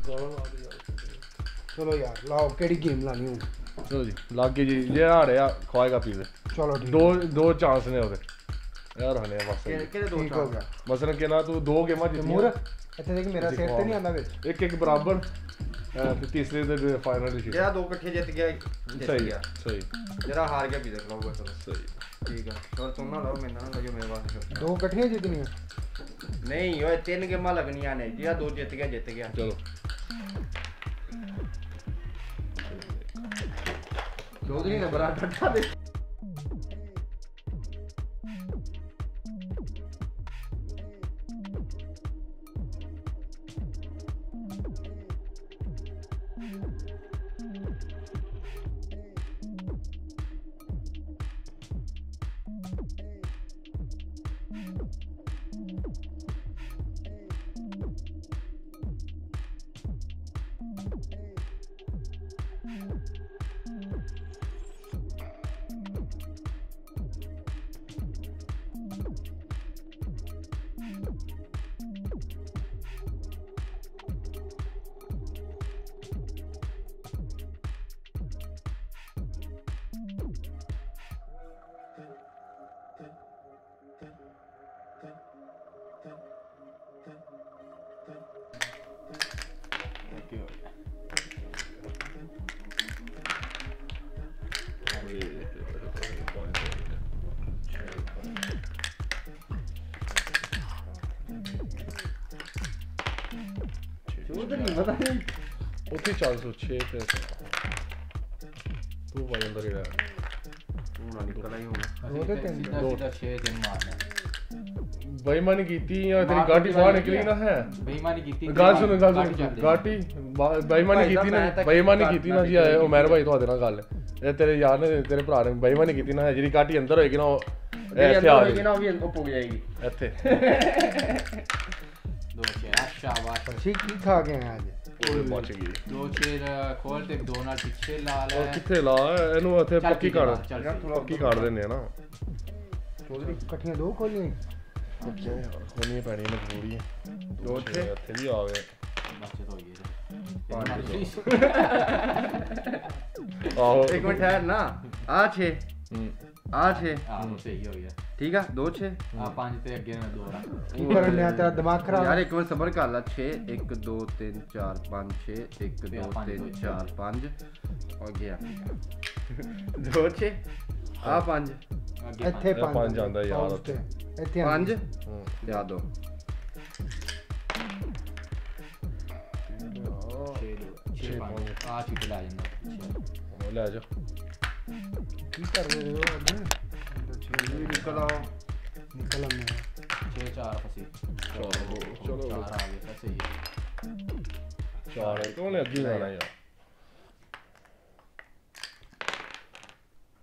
चलो यार लाओ केड़ी गेम लानी हूँ चलो जी लागे जी जे हारेगा खवाएगा पीजे चलो ठीक दो चांस ने ओदे यार हने बस ਕਿਹੜੇ ਦੋ ठीक हो गया मसलन के ना तू दो गेमां मूर जीतियां अच्छा देख मेरा सिर तो नहीं आंदा विच एक बराबर ਤੇ ਤੀਸਰੇ ਦੇ ਫਾਈਨਲ ਸੀ ਜਿਹੜਾ ਦੋ ਇਕੱਠੇ ਜਿੱਤ ਗਿਆ ਜਿੱਤ ਸਹੀ ਗਿਆ ਸਹੀ ਜਿਹੜਾ ਹਾਰ ਗਿਆ ਪੀਜ਼ਾ ਖਿਲਾਊਗਾ ਚਲੋ ਸਹੀ ਠੀਕ ਆ ਹੋਰ ਤੁਮ ਨਾ ਲਓ ਮੈਨੂੰ ਨਾ ਲਓ ਮੇਰੇ ਵਾਸਤੇ दो इकट्ठियां जितनी ਨਹੀਂ ਓਏ ਤਿੰਨ ਗੇਮਾਂ ਲੱਗਣੀਆਂ ਨੇ ਜਿਹੜਾ ਦੋ ਜਿੱਤ ਗਿਆ ਚਲੋ ਚੌਧਰੀ ਨੇ ਬੜਾ ਠੱਠਾ ਦੇ ਪਤਾ ਨਹੀਂ ਉੱਥੇ 406 ਤੇ ਤੂੰ ਭਾਈ ਅੰਦਰ ਹੀ ਰਹਿ ਤੂੰ ਨਾ ਨਿਕਲਦਾ ਹੀ ਹੁਣ दो ते तीन सीधा 6 दिन मारना ਬੇਈਮਾਨੀ ਕੀਤੀ ਜਾਂ ਤੇਰੀ ਗਾਟੀ ਬਾਹਰ ਨਿਕਲੀ ਨਾ ਹੈ ਬੇਈਮਾਨੀ ਕੀਤੀ ਗੱਲ ਸੁਣ ਗਾਟੀ ਬੇਈਮਾਨੀ ਕੀਤੀ ਨਾ ਜੀ ਉਮਰ ਭਾਈ ਤੁਹਾਡੇ ਨਾਲ ਗੱਲ ਇਹ ਤੇਰੇ ਯਾਰ ਨੇ ਤੇਰੇ ਭਰਾ ਨੇ ਬੇਈਮਾਨੀ ਕੀਤੀ ਨਾ ਜਿਹੜੀ ਗਾਟੀ ਅੰਦਰ ਹੋਏਗੀ ਨਾ ਇੱਥੇ ਆ ਜਾਏਗੀ ਨਾ ਉਹ ਵੀ ਪੁੱਗ ਜਾਏਗੀ ਇੱਥੇ दो शेर शाबाश ठीक की खा गए हैं आज ਉਹ ਬਚ ਗਈ दो शेर खोल ते दो नाल पीछे ला ले ਉਹ ਕਿੱਥੇ ਲਾ ਇਹਨੂੰ ਇੱਥੇ ਪੱਕੀ ਕਰ चल ਪੱਕੀ ਕਰ ਦਿੰਦੇ ਆ ਨਾ चौधरी इकट्ठियां दो खोली ਹੋਣੀ ਪੈਣੀ ਮਜਬੂਰੀ ਹੈ ਦੋ ਇੱਥੇ ਇੱਥੇ ਵੀ ਆ ਗਏ बच्चे तो ये ਆਹੋ ਇੱਕ ਮਿੰਟ ਠਹਿਰ ਨਾ ਆ 6 ਆ 6 हां सही हो गया ਠੀਕ ਆ 2 6 आ पांच ते अगे ना दो रहा की करने तेरा दिमाग खराब ਯਾਰ ਇੱਕ ਵਾਰ ਸਬਰ ਕਰ ਲੈ 6 1 2 3 4 5 6 1 2 3 4 5 ਹੋ ਗਿਆ 2 6 ਆ 5 ਇੱਥੇ ਇਹ ਪੰਜ ਆਂਦਾ ਯਾਰ ਉੱਤੇ ਇੱਥੇ 5 ਲਿਆ ਦੋ 6 आ चीट ला जांदा ਲੈ ਜਾ की कर रहे हो अभी ਨਿਕਲ ਆਓ निकल हमने 6 4 फसी ਚਲੋ 4 आ गया सही है ਚਾਰ ਕਿਉਂ ਨੇ ਅੱਗੇ ਜਾਣਾ ਯਾਰ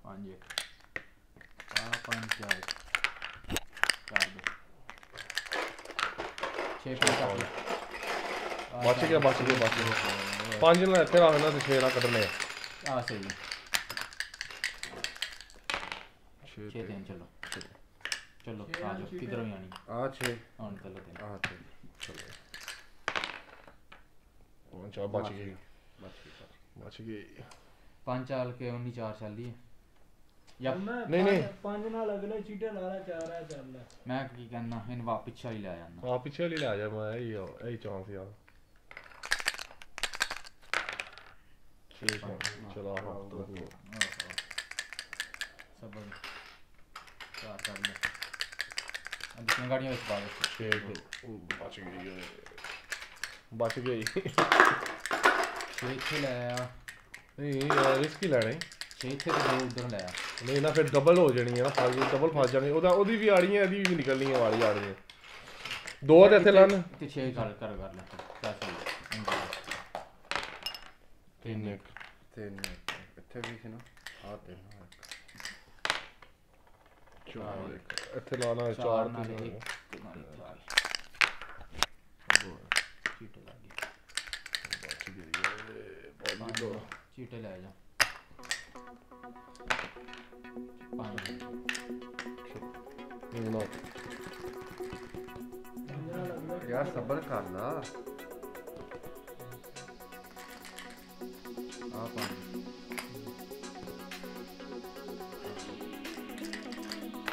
5 आ 5 4 4 6 5 ਬਚ ਗਿਆ ਪੰਜ ਨਾਲ ਇੱਥੇ ਰੱਖਣਾ ਤੇ 6 ਨਾਲ ਕੱਢਣੇ आ सही है 6 दिन चलो चलो आ जाओ किधर ही आनी ਆ 6 ऑन कर लो ਆ 6 ਚਲੋ ਉਹ ਚਾ ਬਚ ਗਈ 5 चाल के 19 4 चल दी या नहीं पांच ना लगले चीटे लाला चार है चल ले मैं की कहना इन वापस पीछे ही ले जाना ਆ ਪਿੱਛੇ ਵਾਲੀ ਲੈ ਜਾ ਮੈਂ ਇਹੀ ਚਾਂਸ ਯਾਰ ਠੀਕ ਹੈ ਚਲੋ सब चार कर ले अब कितनी गाड़ियां बच पा गए ਛੇ ਬਚ ਗਈ 6 थे ले आया ਨਹੀਂ ਯਾਰ ਰਿਸਕ ਹੀ ਲੈਣਾ 6 थे तो 2 उधर ले आया ਨਹੀਂ ਨਾ ਫਿਰ ਡਬਲ ਹੋ ਜਾਣੀ ਹੈ ਨਾ ਡਬਲ ਫਸ ਜਾਣੀ ਉਹਦੀ ਵੀ ਆਣੀ ਹੈ ਇਹਦੀ ਵੀ ਨਿਕਲਣੀ ਹੈ ਵਾਲੀ ਆਣੀ ਹੈ ਦੋ ਤੇ ਇੱਥੇ ਲੰਨ ते 6 कर ले क्या सही ਤਿੰਨ ਤਿੰਨ ਇੱਥੇ ਵੀ ਸੀ ਨਾ ਆ ਤਿੰਨ ਚਾਰ ਇੱਥੇ ਲਾਣਾ ਹੈ 4 चार ਤੇ नाल एक नाल चार चीटे लग गए चीटे ले जा 5 ਨਾ ਯਾਰ ਸਬਰ ਕਰ ਲਾ ਆ 5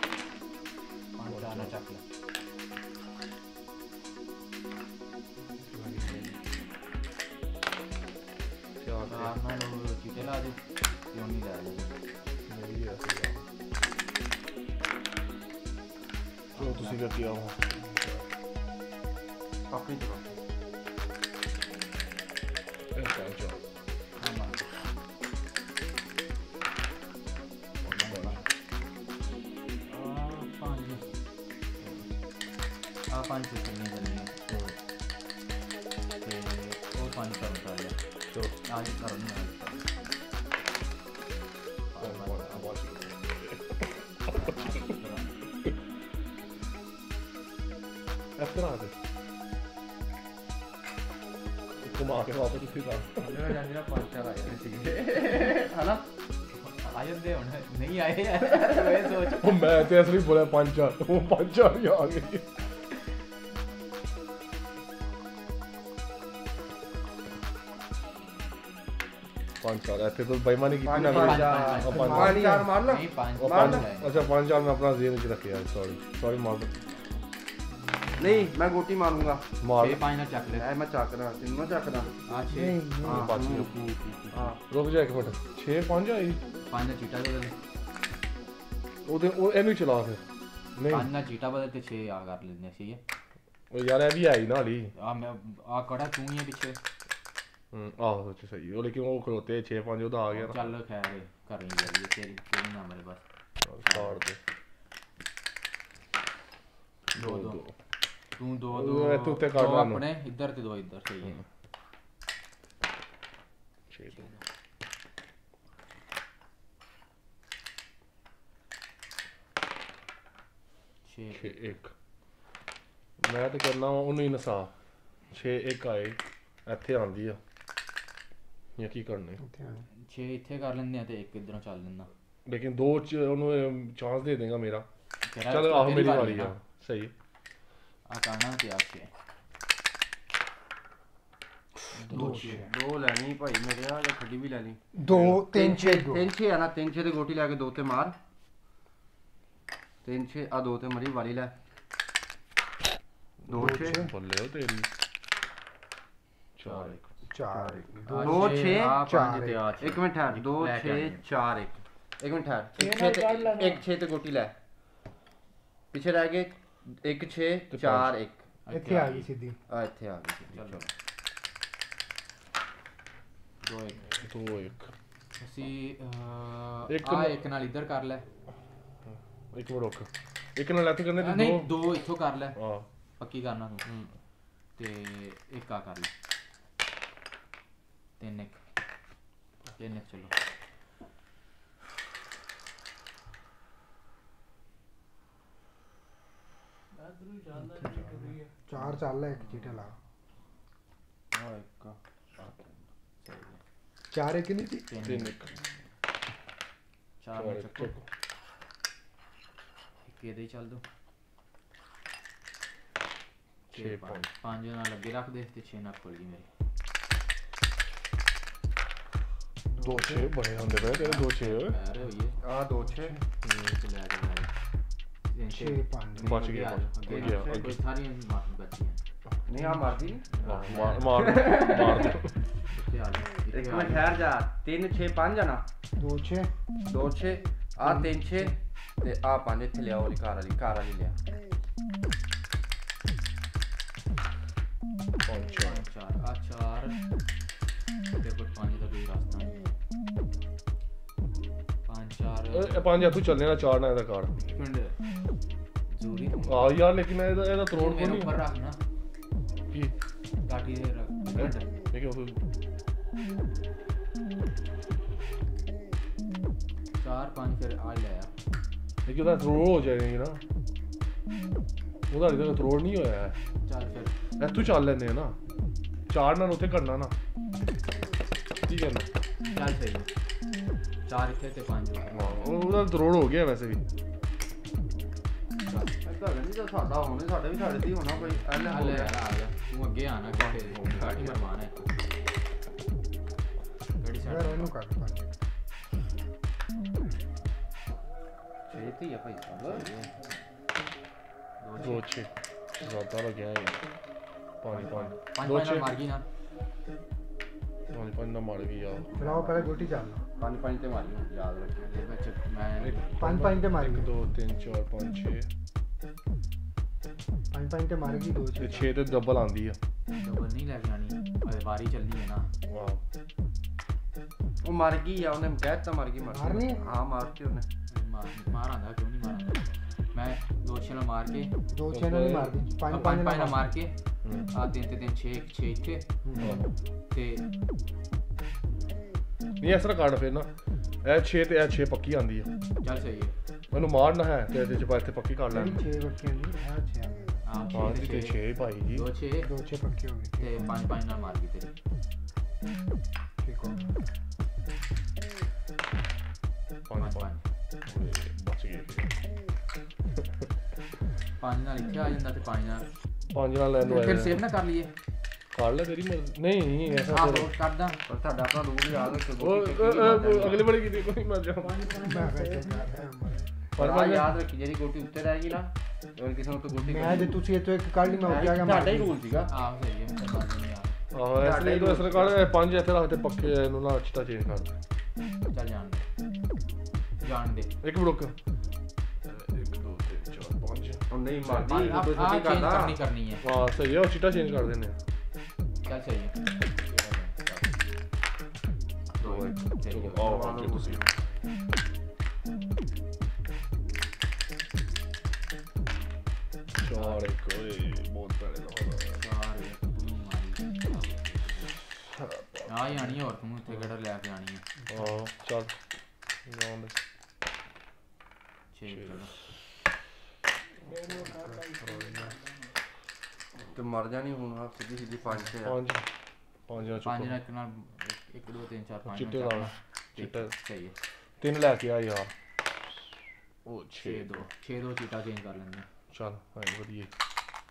5 ਚਾਰ ਨਾਲ ਚੱਕ ਲੈ ਚਾਰ ਨਾਲ ਚੀਟੇ ਲਾ ਦੇ ਕਿਉਂ ਨਹੀਂ ਲੈ ਲੈ ਨਹੀਂ ਆ ਸਹੀ ਉਹ ਤੁਸੀਂ ਕੀ ਆਓ ਆਪਣੀ ਜਗ੍ਹਾ ਇਹ ਪੰਜ ਹਾਂ ਮਾਰ ਆ 5 ਤੇ ਕਿੰਨੇ ਦੇਣੇ ਤੇ ਉਹ 5 ਕਰਦਾ ਹੈ ਚਲੋ आज करना ਇਸ ਤਰ੍ਹਾਂ ਦੇ ਘੁਮਾ ਕੇ ਵਾਪਸ ਉਸੇ ਦਾ ਮੇਰਾ ਜਿਹੜਾ 5 ਚਾਰ ਆਏ ਸੀਗੇ ਹਨਾ आए दे नहीं आए मैं सोच ਉਹ ਮੈਂ ਤੇ ਅਸਲੀ ਬੋਲਿਆ ਪੰਜ ਚਾਰ ਉਹ ਪੰਜ ਚਾਰ ਹੀ ਆ ਗਏ ਪੰਜ ਚਾਰ ਇੱਥੇ ਤਾਂ ਬੇਈਮਾਨੀ ਕੀਤੀ ਨਾ ਪੰਜ ਚਾਰ ਮਾਰ ਲਾ नहीं पांच ਉਹ ਪੰਜ ਅੱਛਾ ਪੰਜ ਚਾਰ ਮੈਂ ਆਪਣਾ ਜ਼ੇਨ ਵਿੱਚ ਰੱਖਿਆ ਸੌਰੀ ਮਾਰ ਨਹੀਂ ਮੈਂ ਗੋਟੀ ਮਾਰੂੰਗਾ ਮਾਰ 6 5 ਨਾਲ ਚੱਕ ले ਐ ਮੈਂ ਚੱਕਦਾ ਤੈਨੂੰ ਚੱਕਦਾ आ 6 ਹਾਂ ਬਚ ਗਿਆ ਹਾਂ ਰੁਕ ਜਾ ਇੱਕ ਮਿੰਟ 6 5 ਆਈ 5 ਨਾਲ ਚੀਟਾ बदल ਉਹਦੇ ਉਹ ਇਹਨੂੰ ਹੀ ਚਲਾ ਫਿਰ ਨਹੀਂ 5 ਨਾਲ ਚੀਟਾ बदल ते 6 आ कर लेने सही है ਉਹ ਯਾਰ ਇਹ ਵੀ ਆਈ ਨਾ ਹਲੀ आ मैं आ कड़ा तू ही है पीछे ਆਹੋ ਸੱਚ ਸਹੀ ਉਹ ਲੇਕਿਨ ਉਹ ਖਲੋਤੇ 6 5 ਉਹਦਾ ਆ ਗਿਆ ਨਾ चल खैर कर रही है ये तेरी ना मेरे पास ਕਾੜ ਦੇ दो दो तू दो ਉਹ दो ਇੱਥੇ ਉੱਤੇ ਕੱਢ दो ਲਾ अपने इधर ते दो इधर सही है 6 6 6 1 ਮੈਂ ਤੇ ਕਰਨਾ ਉਹਨੂੰ ਹੀ ਨਸਾ 6 1 ਆਏ ਇੱਥੇ ਆਂਦੀ ਆ ਜਾਂ ਕੀ ਕਰਨੇ 6 ਇੱਥੇ ਕਰ ਲੈਂਦੇ ਆ ਤੇ ਇੱਕ ਇਧਰੋਂ ਚੱਲ ਲੈਂਦਾ ਲੇਕਿਨ ਦੋ ਚ ਉਹਨੂੰ ਚਾਂਸ ਦੇ ਦੇਗਾ ਮੇਰਾ ਤੇਰਾ ਚਲ ਆਹ ਮੇਰੀ ਵਾਰੀ ਆ ਸਹੀ ਆ ਕਰਨਾ ਤੇ ਆ 6 ਦੋ ਲੈਣੀ ਭਾਈ ਮੇਰੇ ਆ ਜਾਂ ਖੱਡੀ ਵੀ ਲੈ ਲਈ 2 3 6 2 ਤਿੰਨ ਛੇ ਆ ਨਾ ਤਿੰਨ ਛੇ ਤੇ ਗੋਟੀ ਲੈ ਕੇ ਦੋ ਤੇ ਮਾਰ ਤਿੰਨ ਛੇ ਆ ਦੋ ਤੇ ਮਰੀ ਵਾਲੀ ਲੈ ਦੋ ਛੇ ਬੱਲੇ ਉਹ ਤੇਰੀ 4 4 ਦੋ ਛੇ ਆ 5 ਚਾਰ ਤੇ ਆ ਇੱਕ ਮਿੰਟ ਠਹਿਰ 2 ਲੈ ਕੇ 6 ਆਉਣੀ। 4 1 ਮਿੰਟ ਠਹਿਰ ਛੇ ਇੱਕ ਨਾਲ ਛੇ ਕੱਢ ਲੈਣਾ। ਤੇ ਇੱਕ ਛੇ ਤੇ ਗੋਟੀ ਲੈ ਪਿੱਛੇ ਰਹਿ ਗਏ 1 6 4 1 ਇੱਥੇ ਆ ਗਈ ਸਿੱਧੀ ਆ ਇੱਥੇ ਆ ਗਈ ਚਲੋ ਦੋ ਇੱਕ 2 1 ਅਸੀਂ ਇੱਕ ਆ ਨੂੰ- ਇੱਕ ਨਾਲ ਇੱਧਰ ਕਰ ਲੈ ਇੱਕ ਮਿੰਟ ਰੁਕ ਇੱਕ ਨਾਲ ਇੱਥੇ ਕਰਨੇ ਤੇ ਨਹੀਂ ਦੋ ਦੋ ਇੱਥੋਂ ਕਰ ਲੈ ਹਾਂ ਪੱਕੀ ਕਰਨਾ ਤੂੰ ਤੇ ਇੱਕ ਆ ਕਰ ਲੈ ਤਿੰਨ ਇੱਕ ਚਲੋ ਇਧਰੋਂ ਚੱਲਦਾ ਨਹੀਂ ਕਰੀ 4 ਚੱਲ ਇੱਕ ਚੀਟੇ ਲਾ ਆ ਇੱਕ ਸਹੀ ਹੈ 4 ਇੱਕ ਨਹੀਂ ਸੀ 3 1 ਚਾਰ ਨੂੰ ਚੱਕੋ ਇੱਕ ਇਹਦੇ ਹੀ ਚੱਲ ਦੋ 6 5 ਨਾਲ ਅੱਗੇ ਰੱਖ ਦੇ ਤੇ 6 ਨਾਲ ਖੁੱਲ ਗਈ ਮੇਰੀ 2 6 ਬੜੇ ਹੁੰਦੇ ਪਏ ਤੇਰੇ 2 6 ਓਏ ਪੈਰ ਹੋਈਏ ਆ ਦੋ ਛੇ ਤੇ ਲੈ ਕੇ ਲੈ 6 5 ਬਚ ਗਿਆ ਅੱਗੇ ਗਿਆ ਕੋਈ ਸਾਰੀਆਂ ਮਾਰ ਬੱਚੀਆਂ ਨਹੀਂ ਆ ਮਾਰਦੀ ਮਾਰ ਮਾਰ ਮਾਰ ਦੇ ਇੱਥੇ ਆ ਜਾ ਇੱਕ ਮਿੰਟ ਠਹਿਰ ਜਾ 3 6 5 ਆ ਨਾ 2 6 2 6 ਆ 3 6 ਤੇ ਆ 5 ਇੱਥੇ ਲਿਆਓ ਵਾਲੀ ਕਾਰ ਵਾਲੀ ਲਿਆ ਚਾਰ ਆ ਚਾਰ ਤੇ ਕੋਈ 5 ਦਾ ਕੋਈ ਰਸਤਾ ਨਹੀਂ 5 4 ਇਹ ਪੰਜ ਆ ਤੂੰ ਚੱਲਨੇ ਨਾ ਚਾਰ ਨਾ ਇਹਦਾ ਕਾਰ ਮਿੰਟ ਜ਼ਰੂਰੀ ਆ ਯਾਰ ਲੇਕਿਨ ਇਹਦਾ ਤਰੋੜ ਕੋ ਮੇਰੇ ਨਹੀਂ ਉੱਪਰ ਰੱਖ ਨਾ ਕੀ ਕਾਟੀ ਦੇ ਰੱਖ ਮਿੰਟ ਲੇਕਿਨ ਉਹ 4 5 ਫਿਰ ਆ ਲਿਆ ਲੇਕਿਨ ਉਹਦਾ ਤਰੋੜ ਹੋ ਜਾਏਗਾ ਨਾ ਉਹਦਾ ਇਹਦਾ ਤਰੋੜ ਨਹੀਂ ਹੋਇਆ ਹੈ ਚੱਲ ਫਿਰ ਇਹ ਤੂੰ ਚੱਲ ਲੈਨੇ ਆ ਨਾ ਚਾਰ ਨਾਲ ਉੱਥੇ ਕਰਨਾ ਨਾ ਠੀਕ ਹੈ ਨਾ ਚੱਲ ਸਹੀ 4 ਇੱਥੇ ਤੇ 5 ਹਾਂ ਉਹਦਾ ਤਰੋੜ ਹੋ ਗਿਆ ਵੈਸੇ ਵੀ ਇੱਦਾਂ ਨਹੀਂ ਤਾਂ ਸਾਡਾ ਹੋਣੇ ਸਾਡੇ ਵੀ ਸਾਡੇ ਦੀ ਹੋਣਾ ਕੋਈ ਐਲ ਆ ਲੈ ਯਾਰ ਆ ਜਾ ਤੂੰ ਅੱਗੇ ਆਣਾ ਕਿਤੇ ਕਾਟੀ ਮਰਵਾਣਾ ਕਿਹੜੀ ਸਾਈਡ ਆ ਭਾਈ ਸਾਹਿਬ। 2 6 ਜ਼ਿਆਦਾ ਹੋ ਗਿਆ 5 5 5 2 5 6 ਮਾਰ ਗਈ ਨਾ 5 5 ਨਾ ਮਾਰ ਗਈ ਯਾਰ। ਚਲਾਓ ਪਹਿਲੇ ਗੋਟੀ ਚੱਲਣਾ 5 5 ਤੇ ਮਾਰੀ ਹੁਣ, ਯਾਦ ਰੱਖਿਓ। ਇਹਦੇ ਵਿੱਚ ਮੈਂ 5 ਤੇ ਮਾਰੀ 1 2 3 4 5 6 5 ਤੇ ਮਾਰ ਗਈ 2 ਤੇ 6 6 ਤੇ ਡਬਲ ਆਂਦੀ ਆ। ਡਬਲ ਨਹੀਂ ਲੈ ਕੇ ਆਣੀ, ਅਰੇ ਵਾਰੀ ਚੱਲਣੀ ਹੈ ਨਾ। ਵਾਹ ਉਹ ਮਰ ਗਈ ਆ, ਉਹਨੇ ਕਹਿ ਦਿੱਤਾ ਮਰ ਗਈ। ਮਾਰਨੀ? ਹਾਂ ਮਾਰਤੀ ਉਹਨੇ। ਮਾਰ ਆਂਦਾ ਕਿਉਂ ਨਹੀਂ ਮਾਰਾਂਗਾ ਮੈਂ 2 6 ਨਾਲ ਮਾਰ ਕੇ 2 6 ਨਾਲ ਨਹੀਂ ਮਾਰਦੀ 5 5 5 ਨਾਲ ਨਾਲ ਮਾਰ ਕੇ ਆ 3 ਤੇ 3 6 6 ਇੱਥੇ ਤੇ ਨਹੀਂ ਇਸ ਤਰ੍ਹਾਂ ਕੱਢ ਫਿਰ ਨਾ ਇਹ 6 ਤੇ ਇਹ 6 ਪੱਕੀ ਆਂਦੀ ਆ। ਚੱਲ ਸਹੀ ਹੈ। ਮੈਨੂੰ ਮਾਰਨਾ ਹੈ ਤੇ ਇਹਦੇ ਚ ਇੱਥੇ ਪੱਕੀ ਕਰ ਲੈਣੀ। 6 ਬੱਕੀਆਂ ਦੀ ਆ 6 ਆ ਗਏ ਹਾਂ ਹਾਂ ਜੀ ਤੇ 6 ਭਾਈ ਜੀ 2 6 2 6 ਪੱਕੀ ਹੋ ਗਈ ਤੇ 5 5 ਨਾਲ ਮਾਰ ਗਈ ਤੇਰੀ ਠੀਕ ਹੋ 5 5 ਬਚ ਗਏ। 5 ਨਾਲ ਇੱਥੇ ਆ ਜਾਂਦਾ ਤੇ 5 ਨਾਲ 5 ਨਾਲ ਲੈਣ ਨੂੰ ਫਿਰ ਆਇਆ ਸੇਵ ਨਾ ਕਰ ਲਈਏ। ਕਰ ਲੈ ਤੇਰੀ ਮਰਜ਼ੀ। ਨਹੀਂ ਐਸਾ ਆਹ ਫਿਰ ਕਰਦਾ ਪਰ ਤੁਹਾਡਾ ਆਪਣਾ ਰੂਲ ਯਾਦ ਰੱਖਿਓ। ਉਹ ਅਗਲੇ ਵਾਲੀ ਕੀਤੀ ਕੋਈ ਮਰ ਜਾ। ਮੈਂ ਕਿਹਾ ਪਰ ਪਰ ਯਾਦ ਰੱਖੀ ਜਿਹੜੀ ਗੋਟੀ ਉੱਤੇ ਰਹਿ ਗਈ ਨਾ, ਹੋਰ ਕਿਸੇ ਨੂੰ ਤਾਂ ਗੋਟੀ ਮੈਂ ਜੇ ਤੁਸੀਂ ਇੱਥੋਂ ਇੱਕ ਕੱਢ ਲਈ ਮੈਂ ਉੱਤੇ ਆ ਗਿਆ ਤੁਹਾਡਾ ਹੀ ਰੂਲ ਸੀਗਾ। ਆਹ ਸਹੀ ਹੈ ਮੈਂ ਕਰ ਦਿੰਦੀ ਆ। ਆਹੋ ਇਸ ਲਈ ਤਾਂ ਅਸਰ ਕਰ 5 ਇੱਥੇ ਰੱਖ ਤੇ ਪੱਕੇ ਇਹਨੂੰ ਨਾ ਚਿੱਟਾ ਚੇਂਜ ਕਰ ਦੇ। ਚੱਲ ਜਾਣ ਦੇ ਇੱਕ ਬਰੋਕ 1 2 3 4 5 ਉਹ ਨਹੀਂ ਮਰਦੀ ਆਹ ਤੂੰ ਚੇਂਜ ਛੁੱਟੀ ਕਰਦਾ। ਕਰਨੀ ਹੈ। ਹਾਂ ਸਹੀ ਹੈ ਉਹ ਚਿੱਟਾ ਚੇਂਜ ਕਰ ਦਿੰਦੇ ਆ। ਚੱਲ ਸਹੀ ਹੈ। ਆਹ ਕਿ ਤੁਸੀਂ ਚਾਰ ਇੱਕ ਓਏ ਬਹੁਤ ਪੈੜੇ ਦਾ ਆ ਹੀ ਆਣੀ ਹੋਰ ਤੂੰ ਇੱਥੇ ਕਿਹੜਾ ਲੈ ਕੇ ਆਣੀ ਹੈ। ਹਾਂ ਚੱਲ ਜਾਣ ਦੇ 6 ਤੇ ਮਰ ਜਾਣੀ ਹੁਣ ਆ ਸਿੱਧੀ ਸਿੱਧੀ 5 ਤੇ ਆ। 5 5 ਨਾਲ 5 ਚੁੱਕ ਨਾਲ ਇੱਕ ਨਾਲ 1 2 3 4 5 ਚਿੱਟੇ ਨਾਲ ਚਿੱਟਾ ਸਹੀ ਹੈ। 3 ਲੈ ਕੇ ਆ ਯਾਰ। ਉਹ 6 6 2 6 2 ਚੀਟਾ ਚੇਂਜ ਕਰ ਲੈਂਦੇ ਚੱਲ ਹਾਂ ਵਧੀਆ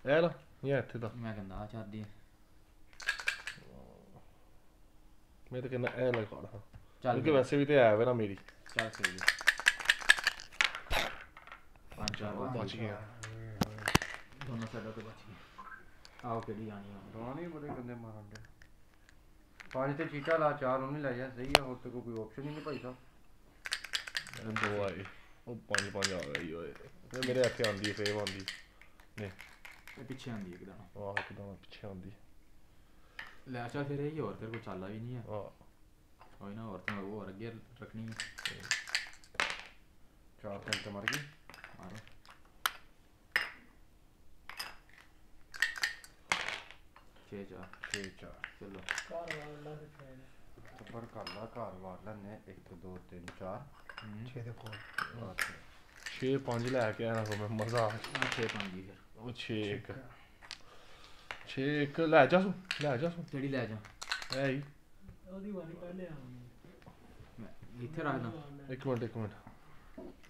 ਇਹ ਲਾ ਇਹ ਇੱਥੇ ਦਾ ਮੈਂ ਕਹਿੰਦਾ ਆ ਚਾਹਦੀ ਮੈਂ ਤਾਂ ਕਹਿੰਦਾ ਇਹ ਲਗਾ ਹਾਂ ਚੱਲ ਕਿਉਂਕਿ ਵੈਸੇ ਵੀ ਤੇ ਆਇਆ ਵੇ ਨਾ ਮੇਰੀ ਚੱਲ ਸਹੀ ਹੈ। 5 4 ਬਚ ਗਿਆ। ਦੋਨੋਂ ਸਾਈਡਾਂ ਤੋਂ ਬਚ ਗਏ। ਆਓ ਕਿਹੜੀ ਆਣੀ ਆ। ਦੋਵਾਂ ਨਹੀਂ ਬੜੇ ਗੰਦੇ ਮਾਰਨ ਦੇ। 5 ਤੇ ਚੀਟਾ ਲਾ, 4 ਉਹਨੇ ਲੈ ਜਾ। ਸਹੀ ਆ, ਹੋਰ ਤੇ ਕੋਈ ਆਪਸ਼ਨ ਹੀ ਨਹੀਂ ਭਾਈ ਸਾਹਿਬ। ਦੋ ਆਏ ਉਹ 5 5 ਆ ਗਈ ਓਏ ਇਹ ਮੇਰੇ ਇੱਥੇ ਆਂਦੀ ਫੇਵ ਆਂਦੀ ਨਹੀਂ ਇਹ ਪਿੱਛੇ ਆਂਦੀ ਇੱਕਦਮ। ਆਹ ਕਿਦਾਂ ਪਿੱਛੇ ਆਂਦੀ ਲੈ ਚੱਲ ਫਿਰ ਇਹ ਹੋਰ ਤੇਰੇ ਕੋਲ ਚੱਲਦਾ ਵੀ ਨਹੀਂ ਹੈ। ਆਹ ਕੋਈ ਨਾ ਹੋਰ ਤਾਂ ਉਹ ਹੋਰ ਅੱਗੇ ਰੱਖਣੀ ਹੈ। 4 3 ਤੇ ਮਰ ਗਈ। ਮਾਰੋ 6 4 6 4 ਚਲੋ ਪਰ ਕਰ ਲਾ, ਘਰ ਵਾਰ ਲੈਣੇ 1 2 3 4 6 ਦੇ ਕੋਲ 6 5 ਲੈ ਕੇ ਆਇਆ ਕੋ ਮੈਂ ਮਜ਼ਾ ਆ 6 5 ਦੀ ਫਿਰ ਉਹ 6 1 6 1 ਲੈ ਜਾ ਸੂ ਕਿਹੜੀ ਲੈ ਜਾ ਐ ਹੀ ਉਹਦੀ ਵਾਰੀ ਪਹਿਲੇ ਆਉਣੀ ਮੈਂ ਇੱਥੇ ਰੱਖਦਾ। ਇੱਕ ਮਿੰਟ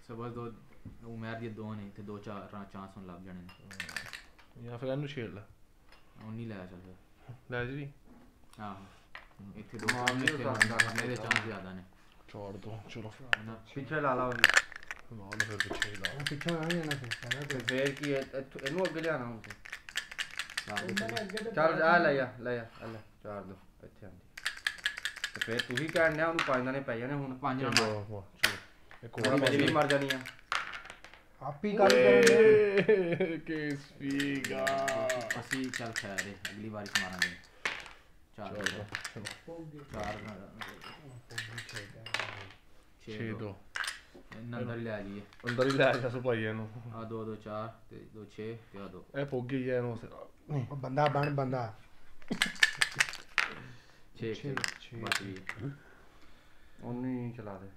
ਸਬਰ ਦੋ ਉਮਰ ਦੀ ਦੋ ਨੇ ਤੇ 2 4 ਚਾਂਸ ਹੁਣ ਲੱਗ ਜਾਣੇ ਨੇ। ਜਾਂ ਫਿਰ ਇਹਨੂੰ ਛੇੜ ਲੈ ਉਹ ਨਹੀਂ ਲੈ ਚੱਲ ਫਿਰ। ਲੈ ਜੀ ਆਹੋ ਇੱਥੇ 2 ਮੇਰੇ ਚਾਂਸ ਜ਼ਿਆਦਾ ਨੇ। ਛੋੜ ਦੋ ਚਲੋ ਨਾ ਪਿੱਛੇ ਲਾ ਲਾ ਉਹੀ। ਲਾ ਲਓ ਫਿਰ ਪਿੱਛੇ ਹੀ ਲਾ ਪਿੱਛੋਂ ਆ ਜਾਣਾ ਫਿਰ ਸਾਰਾ ਤੇ ਫੇਰ ਕੀ ਹੈ, ਇਹਨੂੰ ਅੱਗੇ ਲਿਆਣਾ ਹੁਣ ਤੂੰ। ਉਹਨਾਂ ਨੇ ਅੱਗੇ ਤੇ ਚੱਲ ਆ ਲੈ ਆ ਲੈ 4 ਦੋ ਇੱਥੇ ਆਂਦੀ। ਤੇ ਫੇਰ ਤੂੰ ਹੀ ਕਹਿਣ ਉਹਨੂੰ 5 ਦਾਣੇ ਪੈ ਜਾਣੇ ਹੁਣ। 5 ਨਾਲ ਚਲੋ ਵਾਹ ਚਲੋ ਇੱਕ ਹੁਣ ਮੇਰੀ ਵੀ ਮਰ ਜਾਣੀ ਆ। ਆਪੀ ਗੱਲ ਕਰੋਗੇ ਕੇਸ ਪੀਗਾ ਅਸੀਂ ਚੱਲ ਖੈਰ ਹੈ ਅਗਲੀ ਵਾਰੀ ਮਾਰਾਂਗੇ। 4 4 6 2 ਨੰਦਰ ਹੀ ਲੈ ਜੀਏ। ਅੰਦਰ ਹੀ ਲੈ ਜਾ ਸੋ ਭਾਈ ਇਹਨੂੰ ਆ 2 2 4 ਤੇ 2 6 ਤੇ ਆ 2 ਇਹ ਪੁੱਗ ਗਈ ਹੈ ਇਹਨੂੰ ਨਹੀਂ ਉਹ ਬੰਦਾ ਬਣ ਬੰਦਾ 6 ਛੇ, ਬਚ ਗਈ। ਉਹਨੂੰ ਹੀ ਚਲਾ ਦੇ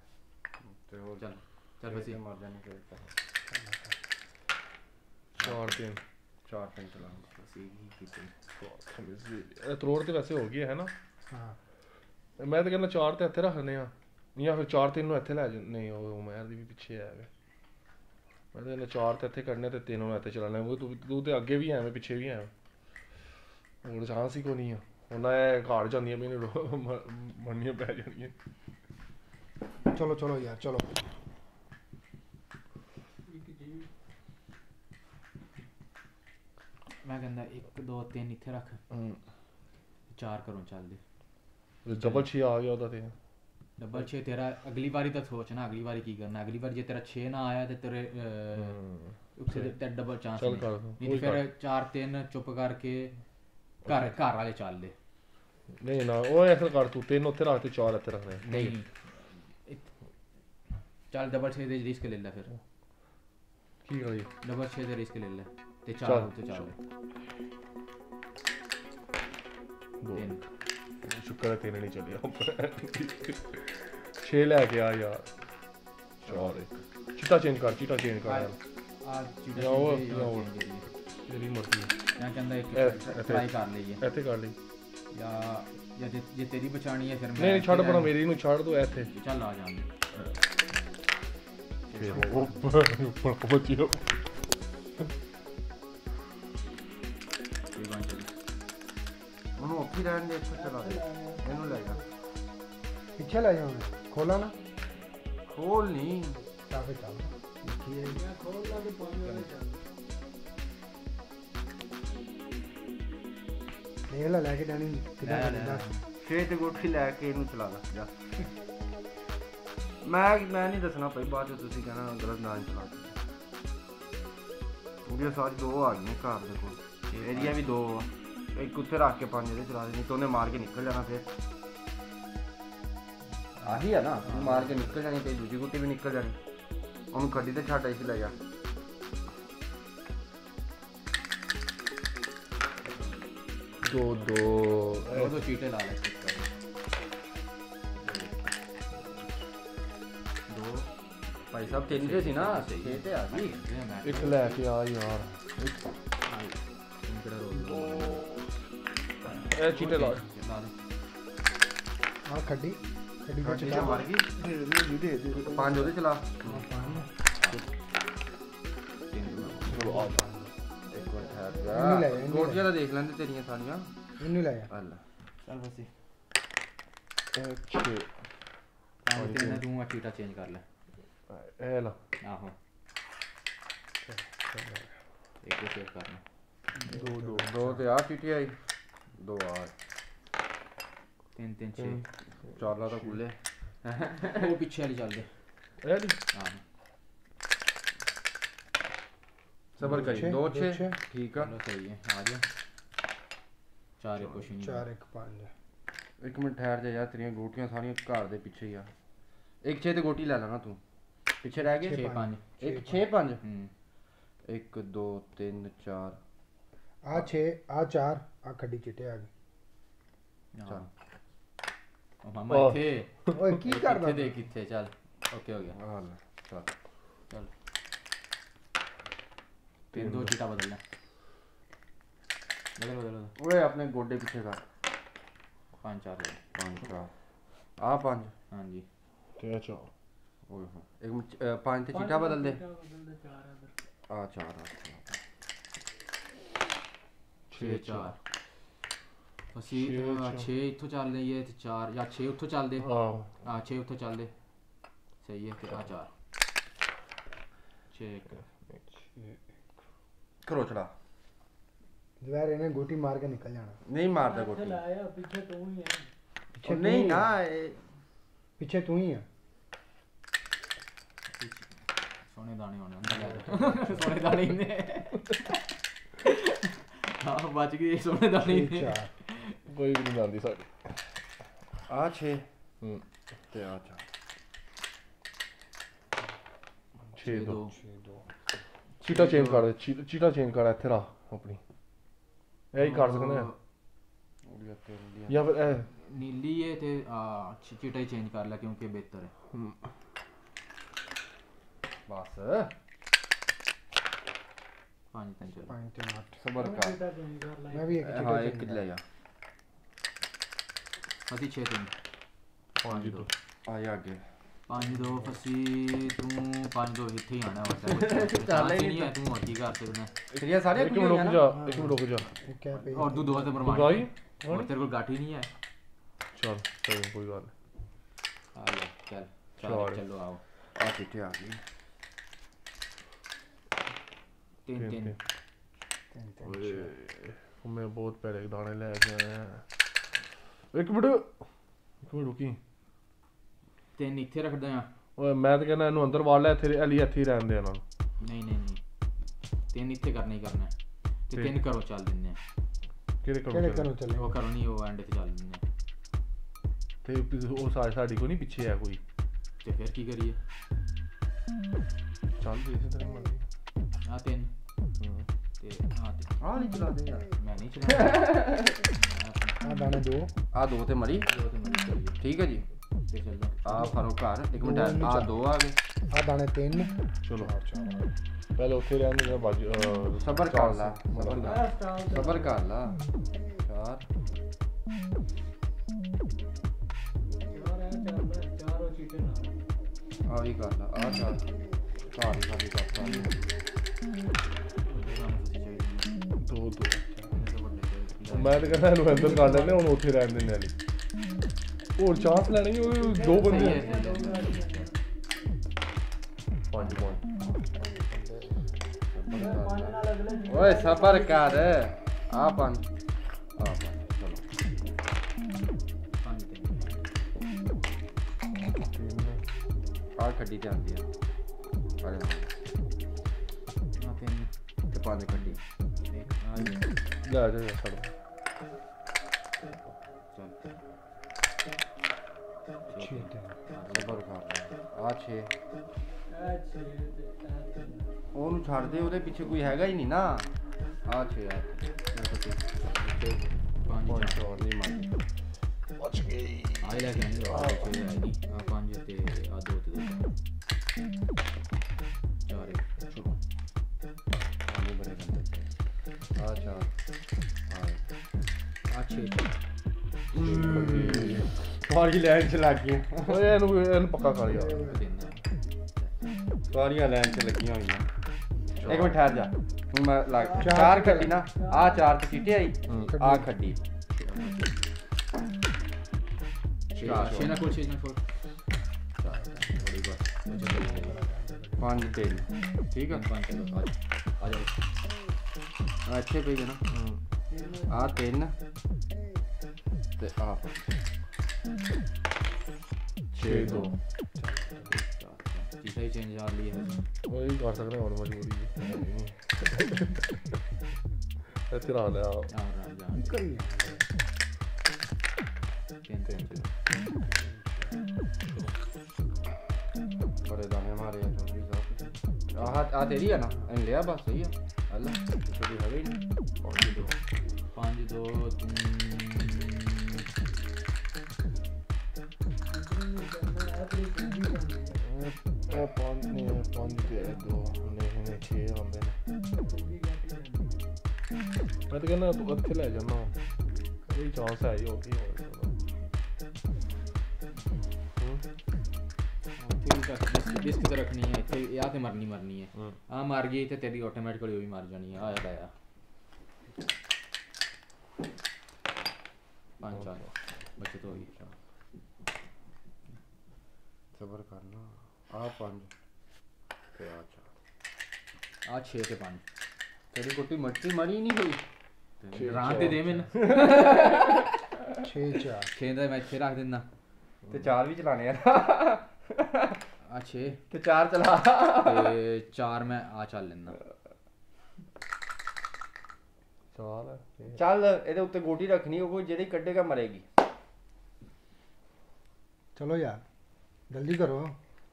ਤੇ ਹੋਰ ਚੱਲ ਚੱਲ ਬਸੀ ਮਰ ਜਾਣੀ ਫੇਰ ਤਾਂ। 4 3 4 5 ਚਲਾ। ਬਸੀ ਹੀ ਕੀਤੀ। ਇਹ ਤਰੋੜ ਤੇ ਵੈਸੇ ਹੋ ਗਈ ਹੈ ਨਾ। ਹਾਂ ਮੈਂ ਤਾਂ ਕਹਿੰਦਾ 4 ਤੇ ਇੱਥੇ ਰੱਖਨੇ ਆ ਜਾਂ ਫਿਰ 4 3 ਨੂੰ ਇੱਥੇ ਲੈ ਜਾ। ਨਹੀਂ ਉਹ ਮੈਰ ਦੀ ਵੀ ਪਿੱਛੇ ਆ ਗਏ। ਮੈਂ ਤਾਂ ਕਹਿੰਦਾ 4 ਤੇ ਇੱਥੇ ਕੱਢਨੇ ਤੇ 3 ਨੂੰ ਇੱਥੇ ਚਲਾਣਾ। ਉਹ ਤੂੰ ਤੇ ਅੱਗੇ ਵੀ ਐਵੇਂ ਪਿੱਛੇ ਵੀ ਐਵੇਂ ਹੋਰ ਚਾਂਸ ਹੀ ਕੋਈ ਨਹੀਂ ਆ। ਉਹਨਾਂ ਇਹ ਘਾੜ ਜਾਂਦੀਆਂ ਮੈਨੂੰ ਮੰਨੀਆਂ ਪੈ ਜਾਣੀਆਂ। ਚਲੋ ਚਲੋ ਯਾਰ ਚਲੋ ਮੈਂ ਕਹਿੰਦਾ 1 2 3 ਇੱਥੇ ਰੱਖ 4 ਘਰੋਂ ਚੱਲਦੇ ਡਬਲ 6 ਆ ਗਿਆ ਉਹਦਾ ਤੇ ਡਬਲ 6 ਤੇਰਾ ਅਗਲੀ ਵਾਰੀ ਤਾਂ ਸੋਚ ਨਾ ਅਗਲੀ ਵਾਰੀ ਕੀ ਕਰਨਾ ਅਗਲੀ ਵਾਰ ਜੇ ਤੇਰਾ 6 ਨਾ ਆਇਆ ਤੇ ਤੇਰੇ ਉੱਥੇ ਤੇ ਡਬਲ ਚਾਂਸ ਚੱਲ ਕਰ ਨਹੀਂ ਫਿਰ 4 3 ਚੁੱਪ ਕਰਕੇ ਘਰ ਵਾਲੇ ਚੱਲਦੇ ਨਹੀਂ ਨਾ ਉਹ ਐਸਾ ਕਰ ਤੂੰ 3 ਉੱਥੇ ਰੱਖ ਤੇ 4 ਇੱਥੇ ਰੱਖ ਦੇ ਨਹੀਂ ਚੱਲ ਡਬਲ 6 ਦੇ ਰਿਸਕ ਲੈ ਲੈ ਫਿਰ ਕੀ ਕਰੀ ਡਬਲ 6 ਦੇ ਰਿਸਕ ਲੈ ਲੈ ਤੇ ਚੱਲ, 4 ਉੱਤੇ ਚੱਲ ਦੋ 3 ਸ਼ੁਕਰ ਹੈ 3 ਨਹੀਂ ਚੱਲਿਆ 6 ਲੈ ਕੇ ਆ ਯਾਰ 4 ਚਿੱਟਾ ਚੇਂਜ ਕਰ ਯਾਰ ਆ ਚੀਟਾ ਉਹ ਤੇਰੀ ਮਰਜ਼ੀ ਮੈਂ ਕਹਿੰਦਾ ਇੱਕ ਇੱਥੇ। ਟਰਾਈ ਕਰ ਲਈਏ ਇੱਥੇ ਕਰ ਲਈ ਜਾਂ ਜੇ ਤੇਰੀ ਬਚਾਣੀ ਹੈ ਫਿਰ ਨਹੀਂ ਛੱਡ ਪਣਾ ਮੇਰੀ ਨੂੰ ਛੱਡ ਦੋ ਇੱਥੇ ਚੱਲ ਆ ਜਾਂਦੇ ਫਿਰ ਉਹ ਬੱਚਿਓ ਕੋਈ ਬਾਤ ਨਹੀਂ ਉਹਨੂੰ ਉੱਥੇ ਰਹਿਣ ਦੇ ਇੱਥੇ ਚਲਾ ਦੇ ਇਹਨੂੰ ਲੈ ਜਾ ਪਿੱਛੇ ਲੈ ਜਾਣਾ ਖੋਲਾ ਨਾ ਖੋਲ ਨਹੀਂ ਚਾਬੇ ਚੱਲ ਦੇਖੀ ਹੈ ਮੈਂ ਖੋਲ ਲਾ ਕੇ 5 ਵਾਲੇ ਚੱਲ ਦੇਖ ਲੈ ਕੇ ਜਾਣੀ ਕਿਦਾਂ ਕਰਦਾ ਛੇ ਤੇ ਗੋਠੀ ਲੈ ਕੇ ਇਹਨੂੰ ਚਲਾ ਲਾ ਜਾ ਮੈਂ ਨਹੀਂ ਦੱਸਣਾ ਭਾਈ ਬਾਅਦ ਚ ਤੁਸੀਂ ਕਹਿਣਾ ਗਲਤ ਨਾ ਚਲਾ ਉਹਦੀਆਂ ਸਾਰੀ 2 ਆ ਗਈਆਂ ਘਰ ਦੇ ਕੋਲ ਇਹਦੀਆਂ ਵੀ 2 ਆ ਇੱਕ ਉੱਥੇ ਰੱਖ ਕੇ 5 ਇਹਦੇ ਚਲਾ ਦੇ ਨਹੀਂ ਤਾਂ ਉਹਨੇ ਮਾਰ ਕੇ ਨਿਕਲ ਜਾਣਾ ਫਿਰ ਆਹੀ ਆ ਨਾ ਮਾਰ ਕੇ ਨਿਕਲ ਜਾਣੀ ਤੇ ਦੂਜੀ ਗੁੱਟੀ ਵੀ ਨਿਕਲ ਜਾਣੀ ਉਹਨੂੰ ਗੱਡੀ ਤੇ ਛੱਡ ਆਈ ਲੈ ਜਾ ਦੋ ਚੀਟੇ ਲਾ ਲੈ ਦੋ ਭਾਈ ਸਾਹਿਬ 3 ਦੇ ਸੀ ਨਾ 6 ਤੇ ਆ ਗਈ ਇੱਕ ਲੈ ਕੇ ਆ ਯਾਰ ਇਹ ਚੀਟੇ ਲਾ ਆ ਖੱਡੀ ਖੱਡੀ ਵਿੱਚ ਗੱਡੀ ਮਾਰ ਗਈ ਦੇ 5 ਉਹਦੇ ਚਲਾ ਇਹਨੂੰ ਲੈ ਜਾ, ਗੋਟੀਆਂ ਤਾਂ ਦੇਖ ਲੈਂਦੇ ਤੇਰੀਆਂ ਸਾਰੀਆਂ ਇਹਨੂੰ ਲੈ ਜਾ ਹੱਲ ਚੱਲ ਬਸੀ ਅੱਛੇ ਤੇ ਤੂੰ ਆ ਚੀਟਾ ਚੇਂਜ ਕਰ ਲੈ ਇਹ ਲਾ ਆਹੋ ਇੱਕ ਚੇਕ ਕਰਨਾ ਦੋ ਤੇ ਆ ਚੀਟੀ ਆਈ 2 ਆ 3 3 6 ਚਾਲਾ ਤਾਂ ਖੁੱਲੇ ਉਹ ਪਿੱਛੇ ਵਾਲੀ ਚੱਲਦੇ ਇਹ ਦੀ ਆਹੋ ਸਬਰ ਕਰੀ 2 6 ਛੇ। ਠੀਕ ਆ ਚਲੋ ਸਹੀ ਹੈ ਆ ਜਾ 4 ਕੁਛ ਨਹੀਂ 4 1 5 ਇੱਕ ਮਿੰਟ ਠਹਿਰ ਜਾ ਯਾਰ ਤੇਰੀਆਂ ਗੋਟੀਆਂ ਸਾਰੀਆਂ ਘਰ ਦੇ ਪਿੱਛੇ ਹੀ ਆ ਇੱਕ 6 ਤੇ ਗੋਟੀ ਲੈ ਲੈਣਾ ਤੂੰ ਪਿੱਛੇ ਰਹਿ ਗਏ 6 5 ਇੱਕ 6 5 ਹੂੰ 1 2 3 4 ਆ 6 ਆ 4 ਆ ਖੱਡੀ ਚਿੱਟੇ ਆ ਗਏ ਚੱਲ ਉਹ ਮਾਮਾ ਇੱਥੇ ਓਏ ਕੀ ਕਰਦਾ ਕਿੱਥੇ ਦੇ ਕਿੱਥੇ ਚੱਲ ਓਕੇ ਹੋ ਗਿਆ ਹਾਂ ਚੱਲ ਚੱਲ ਫਿਰ 2 ਚੀਟਾ ਬਦਲ ਲੈ ਬਦਲ ਓਏ ਆਪਣੇ ਗੋਡੇ ਪਿੱਛੇ ਕਰ 5 4 5 4 ਆ 5 ਹਾਂਜੀ ਤੇ ਚਾ ਓਏ ਹੋ ਇੱਕ ਮਿੰਟ 5 ਤੇ ਚੀਟਾ ਬਦਲ ਦੇ ਬਦਲ ਦੇ 4 ਇਧਰ ਆ 4 6 4 ਅਸੀਂ 6 ਇੱਥੋਂ ਚੱਲ ਲਈਏ ਤੇ 4 ਜਾਂ 6 ਉੱਥੋਂ ਚੱਲਦੇ ਆਹ 6 ਉੱਥੋਂ ਚੱਲਦੇ ਸਹੀ ਹੈ ਤੇ ਆ 4 6 ਕਰੋ ਚੜਾ ਜਵੈਰ ਇਹਨੇ ਗੋਟੀ ਮਾਰ ਕੇ ਨਿਕਲ ਜਾਣਾ ਨਹੀਂ ਮਾਰਦਾ ਇੱਥੇ ਗੋਟੀ ਲਾਇਆ ਪਿੱਛੇ ਤੂੰ ਹੀ ਹੈ ਪਿੱਛੇ ਉਹ ਤੂੰ ਨਹੀਂ ਹੀ ਨਾ ਆ। ਇਹ ਪਿੱਛੇ ਤੂੰ ਹੀ ਆ ਸੋਨੇ ਦਾਣੇ ਹੋਣੇ ਅੰਦਰ ਲੈ ਜਾ ਸੋਨੇ ਦਾਣੇ ਹੀ ਨੇ ਹਾਂ ਬਚ ਗਏ ਸੋਨੇ ਦਾਣੇ ਹੀ ਨੇ 4 ਕੋਈ ਵੀ ਨਹੀਂ ਜਾਂਦੀ ਸਾਡੀ ਆ 6 ਹੂੰ ਤੇ ਆ 4 6 2 2 ਚੀਟਾ ਚੇਂਜ ਕਰ ਦੇ ਚੀਟਾ ਚੇਂਜ ਕਰ ਇੱਥੇ ਰੱਖ ਆਪਣੀ ਇਹ ਹੀ ਕਰ ਸਕਦੇ ਆ ਉਹਦੀਆਂ ਤੇਰੀਆਂ ਜਾਂ ਫਿਰ ਇਹ ਨੀਲੀ ਹੈ ਤੇ ਚੀਟਾ ਹੀ ਚੇਂਜ ਕਰ ਲੈ ਕਿਉਂਕਿ ਬਿਹਤਰ ਹੈ ਬਸ 5 3 ਚਲੋ 5 3 8 ਸਬਰ ਕਰ ਚੀਟਾ ਚੇਂਜ ਕਰ ਲੈ ਮੈਂ ਵੀ ਇੱਕ ਹਾਂ ਚਿੱਟਾ ਇੱਕ ਲੈ ਜਾ ਅਸੀਂ 6 3 5 2 ਆ ਜਾ ਅੱਗੇ 5 2 ਫਸੀ ਤੂੰ 5 2 ਇੱਥੇ ਹੀ ਆਣਾ ਵਾ ਚੱਲ ਹੀ ਨਹੀਂ ਹੈ ਤੂੰ ਹੋਰ ਕੀ ਕਰ ਸਕਦਾ ਤੇਰੀਆਂ ਸਾਰੀਆਂ ਇੱਕ ਮਿੰਟ ਰੁਕ ਜਾ ਇੱਕ ਮਿੰਟ ਰੁਕ ਜਾ ਇੱਕ ਹੈ ਪਈ ਔਰ ਤੂੰ ਦੋ ਤੇ ਮਰਵਾ ਗਾਈ ਹੋਰ ਤੇਰੇ ਕੋਲ ਗਾਠੀ ਨਹੀਂ ਹੈ ਚਲ ਚਲ ਕੋਈ ਗੱਲ ਨਹੀਂ ਆ ਲੈ ਚੱਲ ਚਾਰ। ਚਲੋ ਆਓ ਆ ਚਿੱਟੇ ਆ ਗਈ 3 3 ਓਏ ਮੈਂ ਬਹੁਤ ਭੈੜੇ ਦਾਣੇ ਲੈ ਕੇ ਆਇਆ। ਇੱਕ ਮਿੰਟ ਰੁਕੀ। ਤਿੰਨ ਇੱਥੇ ਰੱਖਦੇ ਆ। ਓਏ ਮੈਂ ਤਾਂ ਕਹਿੰਦਾ ਇਹਨੂੰ ਅੰਦਰ ਵਾੜ ਲੈ, ਇੱਥੇ ਇੱਥੇ ਹੀ ਰਹਿਣ ਦੇ ਇਹਨਾਂ ਨੂੰ। ਨਹੀਂ ਤਿੰਨ ਇੱਥੇ ਕਰਨਾ ਹੀ ਕਰਨਾ ਤੇ ਤਿੰਨ ਘਰੋਂ ਚੱਲ ਦਿੰਦੇ ਆ। ਕਿਹੜੇ ਕਿਹੜੇ ਕਰੋ ਘਰੋਂ ਚੱਲੇ? ਉਹ ਘਰੋਂ ਨਹੀਂ, ਉਹ ਐਂਡ ਤੇ ਚੱਲ ਦਿੰਦੇ ਆ। ਤੇ ਉਹ ਸਾਡੀ ਕੋਈ ਨਹੀਂ ਪਿੱਛੇ ਆ ਕੋਈ। ਤੇ ਫਿਰ ਕੀ ਕਰੀਏ? ਚੱਲ ਜੀ ਇਸੇ ਤਰ੍ਹਾਂ ਮਰਜ਼ੀ। ਆ ਤਿੰਨ ਤੇ ਆ ਤਿੰਨ। ਆ ਨਹੀਂ ਚਲਾਦੇ ਯਾਰ। ਮੈਂ ਨਹੀਂ ਚਲਾਉਂਦਾ। ਆ ਦਾਣੇ 2 ਆ 2 ਤੇ ਮਰੀ। ਦੋ ਤੇ ਮੈਂ ਕਰੀਏ ਠੀਕ ਹੈ ਜੀ। ਤੇ ਚੱਲੋ। ਆ ਫਰੋ ਘਰ। ਇੱਕ ਮਿੰਟ ਆ 2 ਆ ਗਏ। ਆ ਦਾਣੇ 3 ਚਲੋ ਪਹਿਲੇ ਉੱਥੇ ਰਹਿਣ ਦੇ ਬਾਜੀ। ਸਬਰ ਕਰ ਲਾ, ਸਬਰ ਕਰ, ਸਟਾਰ ਸਬਰ ਕਰ ਲਾ। 4 ਚਾਰ ਉਹ ਚੀਟੇ ਨਾਲ ਆ ਵੀ ਕਰ ਲਾ। ਆ 4 ਘਰ ਹੀ ਖਾਲੀ ਕਰਤਾ। ਦੋ ਮੈਂ ਤਾਂ ਕਹਿੰਦਾ ਇਹਨੂੰ ਅੰਦਰ ਕਰ ਲੈਂਦੇ ਹੁਣ, ਉੱਥੇ ਰਹਿਣ ਦਿੰਦੇ ਵਾਲੀ। ਹੋਰ ਚਾਂਸ ਲੈਣੀ ਉਹ 2 ਬੰਦੇ। 5 ਪੁਆਇੰਟ। ਓਏ ਸਬਰ ਕਰ। ਆ 5 ਆ 5 ਚਲੋ। ਆ ਖੱਡੀ ਤੇ ਆਉਂਦੀ ਆ। ਆ ਜਾ। ਆ ਤਿੰਨ ਤੇ 5 ਖੱਡੀ। ਆ ਲੈ ਜਾ ਛੱਡ। ਸਬਰ ਕਰ। ਆ 6 ਇਹ ਛੇ ਤੇ ਇਹ ਤਿੰਨ ਉਹਨੂੰ ਛੱਡ ਦੇ, ਉਹਦੇ ਪਿੱਛੇ ਕੋਈ ਹੈਗਾ ਹੀ ਨਹੀਂ ਨਾ। ਆ 6 ਆ ਪੰਜ ਚੋਰ ਨਹੀਂ ਮਾਰ। ਬਚ ਗਈ। ਆ ਲੈ ਕੇ ਆਂਦੇ ਆ ਕੋਈ ਹੈ ਨਹੀਂ। ਆ ਪੰਜ ਤੇ ਆ ਦੋ ਤੇ ਦੋ ਚਾਰ ਚਲੋ। ਆਨੇ ਬੜੇ ਬੰਦੇ। ਆ 4 ਆ 6 ਸਾਰੀ ਲਾਈਨ ਚ ਲੱਗ ਗਈਆਂ। ਓਏ ਇਹਨੂੰ ਪੱਕਾ ਕਰ ਯਾਰ। ਤਿੰਨ ਸਾਰੀਆਂ ਲਾਈਨ ਚ ਲੱਗੀਆਂ ਹੋਈਆਂ। ਇੱਕ ਮਿੰਟ ਠਹਿਰ ਜਾ। ਹੁਣ ਮੈਂ ਲੱਗ ਚਾਰ 4 ਖੱਡੀ ਨਾ। ਆ 4 ਤੇ ਚੀਟੇ ਆਈ। ਆ ਖੱਡੀ। ਛੇ ਨਾ ਕੋਲ 6 ਨਾ ਕੋਲ ਬੜੀ ਬਸ 5 3 ਠੀਕ ਆ। ਪੰਜ ਚਲੋ ਆ ਜਾਓ। ਆ ਇੱਥੇ ਪਈ ਨਾ। ਆ 3 ਤੇ ਆ 6 2। ਚੀਟਾ ਹੀ ਚੇਂਜ ਆ ਲਈ ਹੈ। ਉਹ ਹੀ ਕਰ ਸਕਦੇ ਹੁਣ ਮਜਬੂਰੀ ਇੱਥੇ ਰਾ ਲਿਆ। ਆ ਰਾਂ ਜਾ ਕਰੀ ਤਿੰਨ ਤਿੰਨ ਬੜੇ ਦਾਣੇ ਮਾਰੇ ਆ ਚੌਧਰੀ ਸਾਹਿਬ। ਆ ਤੇਰੀ ਆ ਨਾ? ਇਹਨੇ ਲਿਆ ਬਸ ਸਹੀ ਆ। ਹਲਾ ਛੋਟੀ ਹੈਗਾ ਹੀ ਨਹੀਂ। 5 2 ਉਹ 5 ਨੇ 5 ਤੇ 2 ਨੇ 6 ਆਉਂਦੇ ਨੇ। ਮੈਂ ਤਾਂ ਕਹਿੰਦਾ ਤੂੰ ਇੱਥੇ ਲੈ ਜਾਣਾ। ਕੋਈ ਚਾਂਸ ਹੈ ਹੀ ਹੋ ਗਈ ਹੋਰ। डिस्क तो रखनी है इतने या तो मरनी है। हाँ मर गई तो तेरी ऑटोमेटिकली भी मर जानी है। आया आया 5 4 बचत हो गई। सबर करना। आ 5 ते आ 4 आ 6 ते 5 तेरी कुट्टी मटकी मरी नहीं हुई। रात दे मैंने 6 4 6 ਦਾ ਮੈਂ ਇੱਥੇ ਰੱਖ ਦਿੰਦਾ ते 4 भी चलाने यार। ਆ 6 ते 4 चला। ਤੇ 4 ਮੈਂ ਆ ਚੱਲ ਲੈਂਦਾ। ਚਾਲ ਚੱਲ ਇਹਦੇ ਉੱਤੇ ਗੋਟੀ ਰੱਖਣੀ, ਉਹ ਜਿਹੜੀ ਕੱਢੇਗਾ ਮਰੇਗੀ। चलो यार जल्दी करो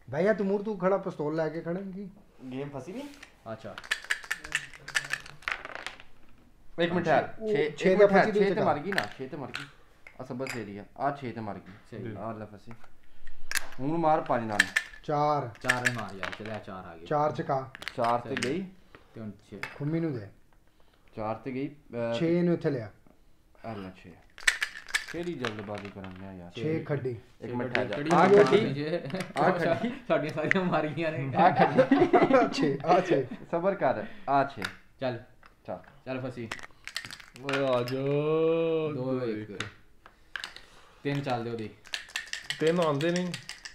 भैया। तुम तू खड़ा पिस्तौल लेके खड़े की गेम फंसी नहीं। ਅੱਛਾ एक मिनट है। वो 6 छे 6 ते फंसी ते दूसरी मर गई ना। 6 ते मर गई। आ सबस दे दिया। आ 6 ते मर गई। सही। आ ले फंसी। ਹੁਣ ਮਾਰ 5 ਨਾਲ। 4 4 ਨੇ ਮਾਰ ਯਾਰ ਚਲਿਆ 4 ਆ ਗਏ 4 चका 4 ਤੇ ਗਈ। ਤੇ ਹੁਣ 6 खुम्मी नु दे 4 ਤੇ ਗਈ। 6 नु इथे लिया। ਆ ਲੈ 6 ਕਿਹੜੀ ਜਲਦਬਾਜ਼ੀ ਕਰਨ ਲਿਆ ਯਾਰ। 6 खड्डी ਇੱਕ ਮਿੰਟ ਠਹਿਰ ਜਾ। ਕਿਹੜੀ ਆ ਮਾਰ ਖੱਡੀ ਲਈ ਜੇ? ਆ ਖੱਡੀ ਸਾਡੀਆਂ ਸਾਰੀਆਂ ਮਾਰ ਗਈਆਂ ਨੇ। ਆ ਖੱਡੀ 6 आ 6 ਸਬਰ ਕਰ। ਆ 6 ਚੱਲ ਚੱਲ ਚੱਲ ਫਸੀ ਓਏ ਆ ਜਾ। 2 1 3 ਚੱਲਦੇ ਉਹਦੀ। ਤਿੰਨ ਆਉਂਦੇ ਨਹੀਂ।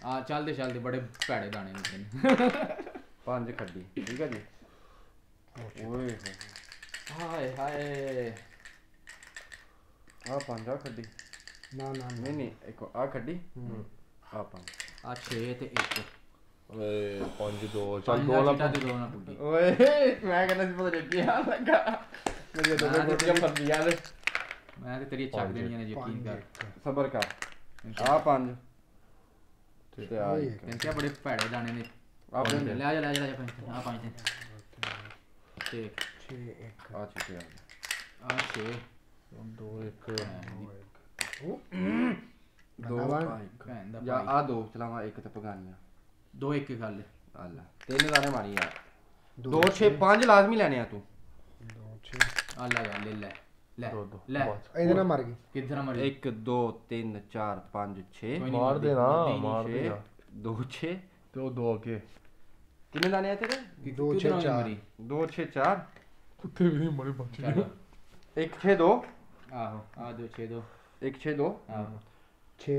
ਆ ਚੱਲਦੇ ਬੜੇ ਭੈੜੇ ਦਾਣੇ ਨੇ 5 ਖੱਡੀ ਠੀਕ ਹੈ ਜੀ। ਓਏ ਹਾਏ ਹਾਏ ਆ ਪੰਜ ਆ ਖੱਡੀ ਨਾ ਨਾ ਨਹੀਂ ਇੱਕ ਆ ਖੱਡੀ ਆ ਪੰਜ ਆ 6 ਤੇ 1 ਓਏ 5 2 ਚੱਲ ਚੱਲ ਦੋ ਦੋ ਨਾ ਤੇ ਦੋ ਨਾ ਪੁੱਗੀ ਓਏ ਮੈਂ ਕਹਿੰਦਾ ਸੀ ਪਤਾ ਨਹੀਂ ਕੀ ਹਾਲ ਲੱਗਾ ਮੇਰੇ ਦੋ ਗੋਟੀਆਂ ਫਰਦੀਆਂ ਨੇ ਮੈਂ ਤੇ ਤੇਰੀ ਚੱਕ ਦੇਣੀਆਂ ਨੇ ਯਕੀਨ ਕਰ ਸਬਰ ਕਰ ਆ ਪੰਜ ਤੇ ਆ ਇੱਕ ਤੈਨੂੰ ਕਿਹਾ ਬੜੇ ਭੈੜੇ ਦਾਣੇ ਨੇ ਆਪਣੇ ਲੈ ਜਾ ਪੰਜ ਆ ਪੰਜ ਤੇ 6 1 ਆ ਚਿੱਟੇ ਆ ਆ 6 2 1 ਦੋ ਬਰਾਬਰ। ਆ ਇੱਕ ਭੈਣ ਦਾ ਜਾਂ ਭਾਈ। ਆ ਦੋ ਚਲਾਵਾਂ ਇੱਕ ਤੇ ਪਗਾਨੀਆਂ 2 1 ਗੱਲ ਆ ਲੈ ਤਿੰਨ ਦਾਣੇ ਮਾਰੀ ਯਾਰ ਦੋ 2 6 5 ਲਾਜ਼ਮੀ ਲੈਣੇ ਆ ਤੂੰ 2 6 ਆ ਲੈ ਯਾਰ ਲੈ ਲੈ ਦੋ ਦੋ ਲੈ ਇਹਦੇ ਨਾਲ ਮਰ ਗਈ ਕਿੱਧਰ ਮਰ 1 2 3 4 5 6 ਕੋਈ ਨੀ ਮਾਰ ਦੇ ਨਾ ਮਰਦੀ, ਮਾਰ ਦੇ 2 6 ਤੇ ਉਹ ਦੋ ਅੱਗੇ ਕਿੰਨੇ ਦਾਣੇ ਆ ਤੇਰੇ ਦੋ, ਛੇ, ਕਿੱਧਰੋਂ ਨੀ ਚਾਰ। ਮਰੀ? 2 6 4 ਕੁੱਤੇ ਵੀ ਨਹੀਂ ਮਰੇ ਬੱਚੇ ਚੱਲ 1 6 2 ਆਹੋ ਆ 2 6 2 1 6 2 ਆਹੋ 6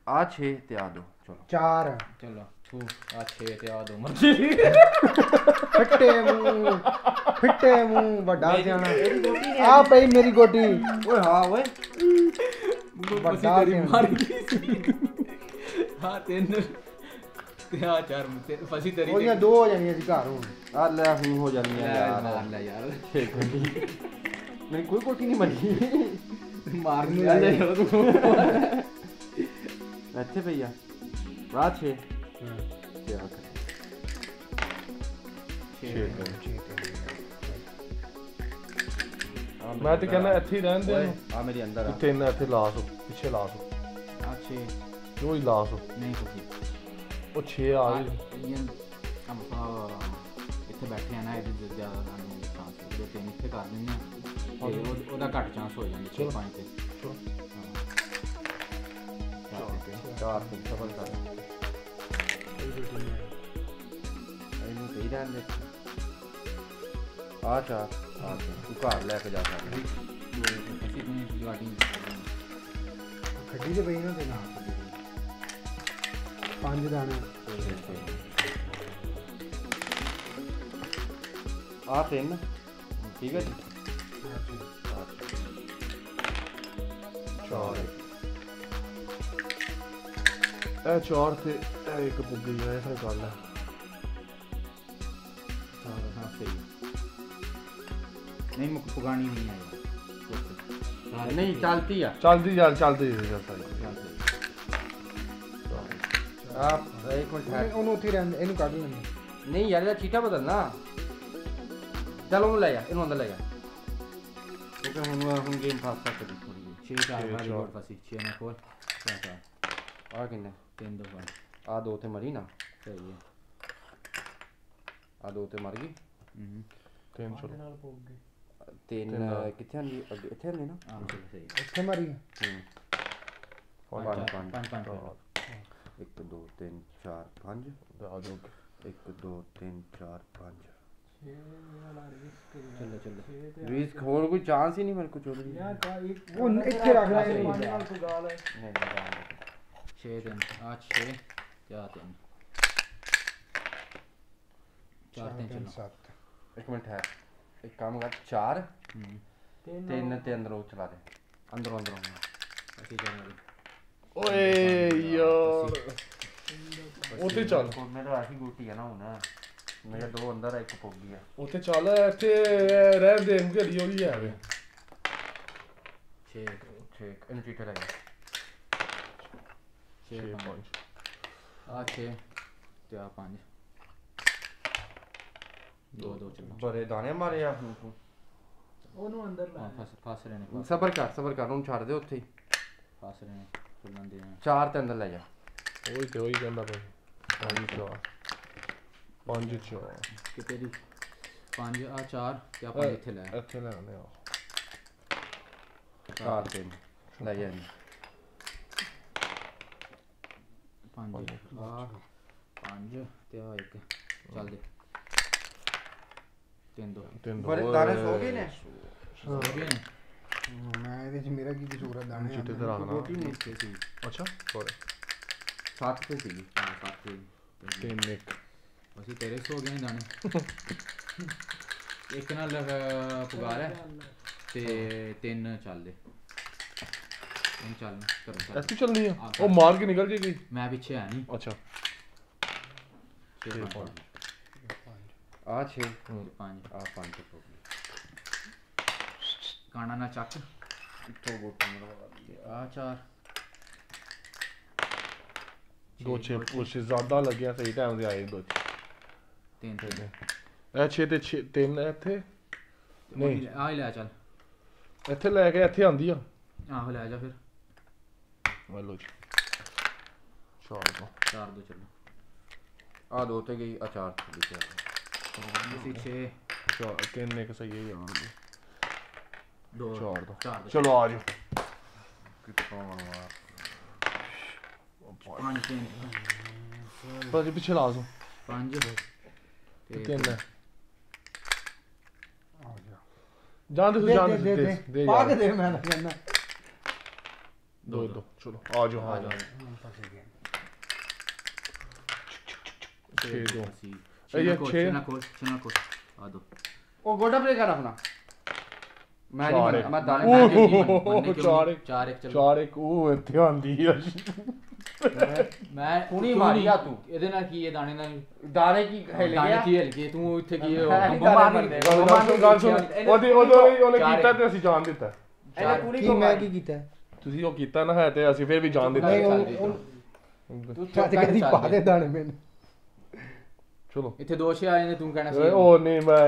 ਆ 6 ਤੇ ਆ 2 ਚਲੋ 4 ਚਲੋ ਤੂੰ ਆ 6 ਤੇ ਆ 2 ਮਰਜੀ ਫਿੱਟੇ ਮੂੰਹ ਵੱਡਾ ਸਿਆਣਾ ਆ ਪਈ ਮੇਰੀ ਗੋਟੀ ਓਏ ਹਾਂ ਓਏ ਵੱਡਾ ਤੇਰੀ ਸਿਆਣਾ। ਮਾਰ ਗਈ ਹਾਂ ਤਿੰਨ ਤੇ ਆ ਚਾਰ ਤੇ ਫਸੀ ਤੇਰੀ ਉਹਦੀਆਂ ਦੋ ਹੋ ਜਾਣੀਆਂ ਸੀ ਘਰ ਹੁਣ ਆ ਲੈ ਹੁਣ ਹੋ ਜਾਣੀ ਆ ਯਾਰ ਯਾਰ ਮਾਰ ਲੈ ਯਾਰ ਮੇਰੀ ਕੋਈ ਕੋਟੀ ਨਹੀਂ ਮਰੀ ਮਾਰ ਨਹੀਂ ਲੈ ਲੈ ਯਾਰ ਤੂੰ ਇੱਥੇ ਪਈਆ ਰਾਤ 6 ਤੇ ਆ ਕਰ ਮੈਂ ਤੇ ਕਹਿੰਦਾ ਇੱਥੇ ਹੀ ਰਹਿਣ ਦੇ ਇਹਨੂੰ। ਆ ਮੇਰੀ ਅੰਦਰ ਆ ਇੱਥੇ ਇਹਨਾਂ ਇੱਥੇ ਲਾ ਸੋ ਪਿੱਛੇ ਲਾ ਸੋ ਆ 6 ਜੋ ਹੀ ਲਾ ਸੋ ਨਹੀਂ ਕੁਝ ਉਹ 6 ਆ ਗਏ ਇੱਥੇ ਬੈਠੇ ਆ ਨਾ ਇਹਦੇ ਜ਼ਿਆਦਾ ਸਾਨੂੰ ਚਾਂਸ ਦੋ ਤਿੰਨ ਇੱਥੇ ਕਰ ਦਿੰਦੇ ਆ ਤੇ ਉਹਦਾ ਘੱਟ ਚਾਂਸ ਹੋ ਜਾਂਦੇ 6 5 ਤੇ ਚਾਰ ਤੇ ਸਫਲ ਕਰ ਇਹਨੂੰ ਸਹੀ ਰਹਿਣ ਦੇ ਆ ਚਾਰ ਆ ਤੂੰ ਘਰ ਲੈ ਕੇ ਜਾ ਸਕਦਾ ਅਸੀਂ ਤੂੰ ਗਾੜੀ ਖੱਡੀ ਤੇ ਪਈ ਨਾ ਤੇ ਨਾ 5 ਦਾਣੇ ਆ ਤਿੰਨ ਠੀਕ ਹੈ ਜੀ ਚਾਰ ਇਹ ਚਾਰ ਤੇ ਇਹ ਇੱਕ ਪੁੱਗੀ ਹੈ ਇਹ ਗੱਲ ਹੈ ਹਾਂ ਸਹੀ ਨਹੀਂ ਮੁੱਕ ਪੁਗਾਣੀ ਨਹੀਂ ਆਇਆ ਨਹੀਂ ਚਲਤੀ ਆ ਚੱਲਦੀ ਚੱਲ ਸਾਰੀ ਆ ਇੱਕ ਮਿੰਟ ਠਹਿਰ। ਉਹਨੂੰ ਉੱਥੇ ਰਹਿਣ ਦੇ, ਇਹਨੂੰ ਕੱਢ ਲੈਂਦੇ ਨਹੀਂ ਯਾਰ ਇਹਦਾ ਚੀਟਾ ਬਦਲਣਾ ਚੱਲ ਉਹਨੂੰ ਲੈ ਜਾ ਇਹਨੂੰ ਅੰਦਰ ਲੈ ਜਾ ਕਿਉਂਕਿ ਹੁਣ ਗੇਮ ਫਾਸ ਕਰ ਦੇ ਥੋੜੀ 6 4 ਵਾਲੀ ਹੋਰ ਫਸੀ 6 ਨੇ ਕੋਲ 4 ਆ ਕਿੰਨੇ 3 2 1 ਆ ਦੋ ਤੇ ਮਰੀ ਨਾ ਸਹੀ ਹੈ ਆ ਦੋ ਤੇ ਮਰ ਗਈ ਤਿੰਨ ਚਲੋ ਤਿੰਨ ਕਿੱਥੇ ਆਂਦੀ ਅੱਗੇ ਇੱਥੇ ਆਂਦੀ ਨਾ ਹਾਂ ਸਹੀ ਇੱਥੇ ਮਾਰੀ ਪੰਜ ਪੰਜ 5 5 1 2 3 4 5 ਆ ਜਾਓ 1 2 3 4 5 ਚਲੋ ਚਲੋ ਰਿਸਕ ਹੋਰ ਕੋਈ ਚਾਂਸ ਹੀ ਨਹੀਂ ਮੇਰੇ ਕੋ ਚੋਰੀ ਉਹ ਇੱਥੇ ਰੱਖ ਲੈ ਨਹੀਂ 6 3 ਆ 6 4 3 4 3 चलो 7 ਇੱਕ ਮਿੰਟ ਹੈ ਇੱਕ ਕੰਮ ਕਰ 4 ਤਿੰਨ ਤੇ ਅੰਦਰੋਂ ਚਲਾ ਦੇ ਅੰਦਰੋਂ ऐसे करना ਓਏ ਯਾਰ ਉੱਥੇ ਚੱਲ ਮੇਰਾ ਆਹੀ ਗੋਟੀ ਆ ਨਾ ਹੁਣ ਮੇਰੇ ਦੋ ਅੰਦਰ ਆ ਇੱਕ ਪੁੱਗੀ ਆ ਉੱਥੇ ਚੱਲ ਇੱਥੇ ਰਹਿਣ ਦੇ ਘੜੀ ਹੋਈ ਹੈ ਵੇ 6 ਠੀਕ ਇਹਨੂੰ ਚੀਟੇ ਲੈ 6 5 आ 6 ਤੇ ਆ 5 2 2 चलो ਬੜੇ ਦਾਣੇ ਮਾਰੇ ਆ ਹੁਣ ਤੂੰ ਉਹਨੂੰ ਅੰਦਰ ਲੈ ਫਸ ਰਹੇ ਨੇ ਸਬਰ ਕਰ ਉਹਨੂੰ ਛੱਡ ਦੇ ਉੱਥੇ ਹੀ ਫਸ ਰਹੇ ਨੇ ਚੱਲਣ ਦੇ 4 ਤੇ ਅੰਦਰ ਲੈ ਜਾ ਉਹੀ ਤੇ ਉਹੀ ਕਹਿੰਦਾ ਭਾਈ 5 4 ਕਿਤੇ ਦੀ 5 ਆ 4 ਤੇ ਆਪਾਂ ਇੱਥੇ ਲੈ ਇੱਥੇ ਲੈ ਆਉਂਦੇ ਆ 4 ਤੇ ਲੈ ਜਾ 5 ਆ 5 ਤੇ ਆ 1 ਚੱਲ ਦੇ 3 2 ਤਿੰਨ ਦੋ ਬੜੇ ਦਾਣੇ ਸੋ ਗਏ ਨੇ ਹੋ ਗਏ ਨੇ ਮੈਂ ਇਹਦੇ ਚ ਮੇਰਾ ਕੀ ਕਸੂਰ ਹੈ ਦਾਣੇ ਚਿੱਟੇ ਤੇ ਰੱਖਣਾ ਗੋਟੀ ਨਹੀਂ ਇੱਥੇ ਸੀ ਅੱਛਾ ਸੋਰੀ 7 ਤੇ ਸੀਗੀ ਹਾਂ 7 ਤੇ ਤਿੰਨ ਇੱਕ ਅਸੀਂ ਤੇਰੇ ਸੋ ਗਏ ਨੇ ਦਾਣੇ ਇੱਕ ਨਾਲ ਪੁਗਾਰ ਹੈ ਤੇ 3 ਚੱਲ ਦੇ 3 ਚੱਲ ਕਰੋ ਚੱਲ ਐਸੀ ਚੱਲਣੀ ਆ ਉਹ ਮਾਰ ਕੇ ਨਿਕਲ ਜੇਗੀ ਮੈਂ ਪਿੱਛੇ ਆ ਨਹੀਂ ਅੱਛਾ 6 ਆ 6 5 ਆ 5 ਹੋ ਗਈ ਕਾਣਾ ਨਾ ਚੱਕ ਇੱਥੋਂ ਗੋਟੀ ਮਰਵਾ ਦੀ ਆ 4 ਦੋ 6 ਪੁਸ਼ ਜ਼ਿਆਦਾ ਲੱਗਿਆ ਸਹੀ ਟਾਈਮ ਤੇ ਆਏ ਦੋ 3 3 ਇਹ 6 ਤੇ 6 3 ਇੱਥੇ ਨਹੀਂ ਆ ਹੀ ਲੈ ਚੱਲ ਇੱਥੇ ਲੈ ਕੇ ਇੱਥੇ ਆਂਦੀ ਆ ਆਹੋ ਲੈ ਜਾ ਫਿਰ ਲੋ ਜੀ ਚਾਰ ਤੋਂ 4 2 ਚੱਲੋ ਆ 2 ਤੇ ਗਈ ਆ 4 ਤੇ ਅਸੀਂ 6 ਚਾਰ ਤਿੰਨ ਇੱਕ ਸਹੀ ਹੈ ਯਾਰ 2 ਚਾਰ ਤੋਂ 4 ਚਲੋ ਆ ਜਾਓ ਕਿੱਥੋਂ ਆ 5 3 ਪਰ ਪਿੱਛੇ ਲਾ ਦੋ 5 ਤੇ ਤਿੰਨ ਹੈ ਆ ਗਿਆ ਜਾਣ ਦੇ ਜਾਣ ਦੇ ਦੇ ਦੇ ਪਾ ਕੇ ਦੇ ਮੈਂ ਕਹਿੰਦਾ ਦੋ ਦੋ ਚਲੋ ਆ ਜਾਓ ਆ ਜਾਓ ਫਸ ਗਿਆ 6 ਦੋ ਇਹ ਇਹ 6 ਛੇ। ਨਾ ਕੋਲ ਆ ਦੋ ਉਹ ਗੋਡਾ ਪਲੇ ਕਰ ਆਪਣਾ ਮੈਂ ਚਾਰ ਨਹੀਂ ਇੱਕ। ਮੈਂ ਦਾਣੇ ਉਹ ਚਾਰ 4 1 ਚੱਲੋ ਚਾਰ ਇੱਕ ਉਹ ਇੱਥੇ ਆਂਦੀ ਆ ਮੈਂ ਹੁਣੀ ਤੂੰ ਮਾਰੀ ਨਹੀਂ- ਆ ਤੂੰ। ਇਹਦੇ ਨਾਲ ਕੀ ਹੈ ਦਾਣੇ ਨਾਲ ਦਾਣੇ ਕੀ ਹਿਲ ਦਾਣੇ ਗਿਆ ਕੀ ਹਿਲ ਗਏ ਤੂੰ ਇੱਥੇ ਕੀ ਗੱਲ ਸੁਣ ਉਹਨੇ ਕੀਤਾ ਤੇ ਅਸੀਂ ਜਾਣ ਦਿੱਤਾ ਇਹਨੇ ਪੂਰੀ ਕੀ ਕੋ ਮੈਂ ਕੀ ਕੀਤਾ ਤੁਸੀਂ ਉਹ ਕੀਤਾ ਨਾ ਹੈ ਤੇ ਅਸੀਂ ਫਿਰ ਵੀ ਜਾਣ ਦਿੱਤਾ ਨਹੀਂ ਚੱਲ ਉਹ ਤੂੰ ਛੱਡ ਕੇ ਦੀ ਪਾ ਦੇ ਦਾਣੇ ਮੈਨੂੰ ਚਲੋ ਇੱਥੇ 2 6 ਆਏ ਨੇ ਤੂੰ ਕਹਿਣਾ ਸੀ ਉਹ ਨਹੀਂ ਮੈਂ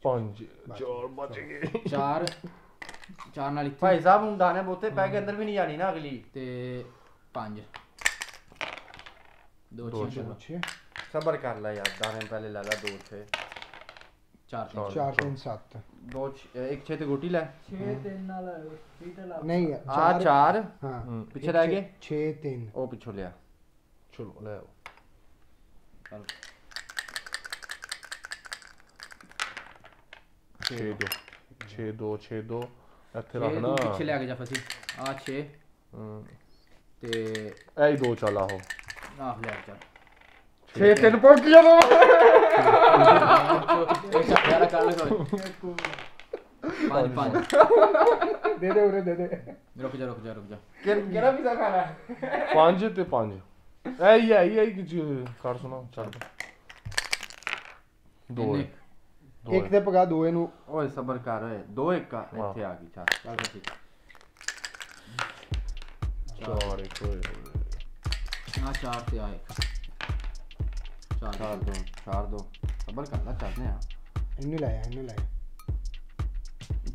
5 4 ਬਚ ਗਏ 4 ਨਾਲ ਇੱਥੇ ਭਾਈ ਸਾਹਿਬ ਹੁਣ ਦਾਣੇ ਬੋਤੇ ਪੈ ਕੇ ਅੰਦਰ ਵੀ ਨਹੀਂ ਜਾਣੀ ਨਾ ਅਗਲੀ ਤੇ 5 2 ਦੋ 6 ਅੱਛੇ ਸਬਰ ਕਰ ਲੈ ਯਾਰ ਦਾਣੇ ਪਹਿਲੇ ਲੈ ਲੈ 2 6 4 4 3 7 2 1 6 ਤੇ ਗੋਟੀ ਲੈ 6 3 ਨਾਲ ਸੀਟ ਲਾ ਨਹੀਂ ਆ 4 ਹਾਂ ਪਿੱਛੇ ਰਹਿ ਗਏ 6 3 ਉਹ ਪਿੱਛੋਂ ਲਿਆ ਚਲੋ ਲੈ ਆਓ ਚੱਲ 6 2 6 2 6 2 ਇੱਥੇ ਤੂੰ ਰੱਖਣਾ ਪਿੱਛੇ ਲੈ ਕੇ ਜਾ ਫਸੀ ਆ 6 ਤੇ ਇਹ ਹੀ ਦੋ ਚੱਲ ਆਹੋ ਆਹ ਲੈ ਚੱਲ 6 3 ਪਹੁੰਚ ਗਿਆ ਵਾ ਇਹ ਚੱਕਿਆ ਕਰ ਲੈ ਕੋਈ 5 ਦੇ ਦੇ ਉਰੇ ਦੇ ਦੇ ਰੁਕ ਜਾ ਕਿਹੜਾ ਪੀਜ਼ਾ ਖਾਣਾ 5 ਤੇ 5 ਇਹ ਹੀ ਕਿ ਕਰ ਸੁਣਾ ਚੱਲ ਦੋ ਇੰਨੇ। ਇੱਕ ਤੇ ਪਗਾ ਦੋ ਇਹਨੂੰ ਓਏ ਸਬਰ ਕਰ ਓਏ 2 1 ਇੱਥੇ ਆ ਗਈ ਚੱਲ ਚੱਲ ਠੀਕ ਚਾਰ ਇੱਕ ਹੋਏ ਆ 4 ਤੇ ਆਏ 4 4 2 ਸਬਰ ਕਰ ਲੈ ਚੱਲਦੇ ਆ ਇਹਨੂੰ ਲਾਇਆ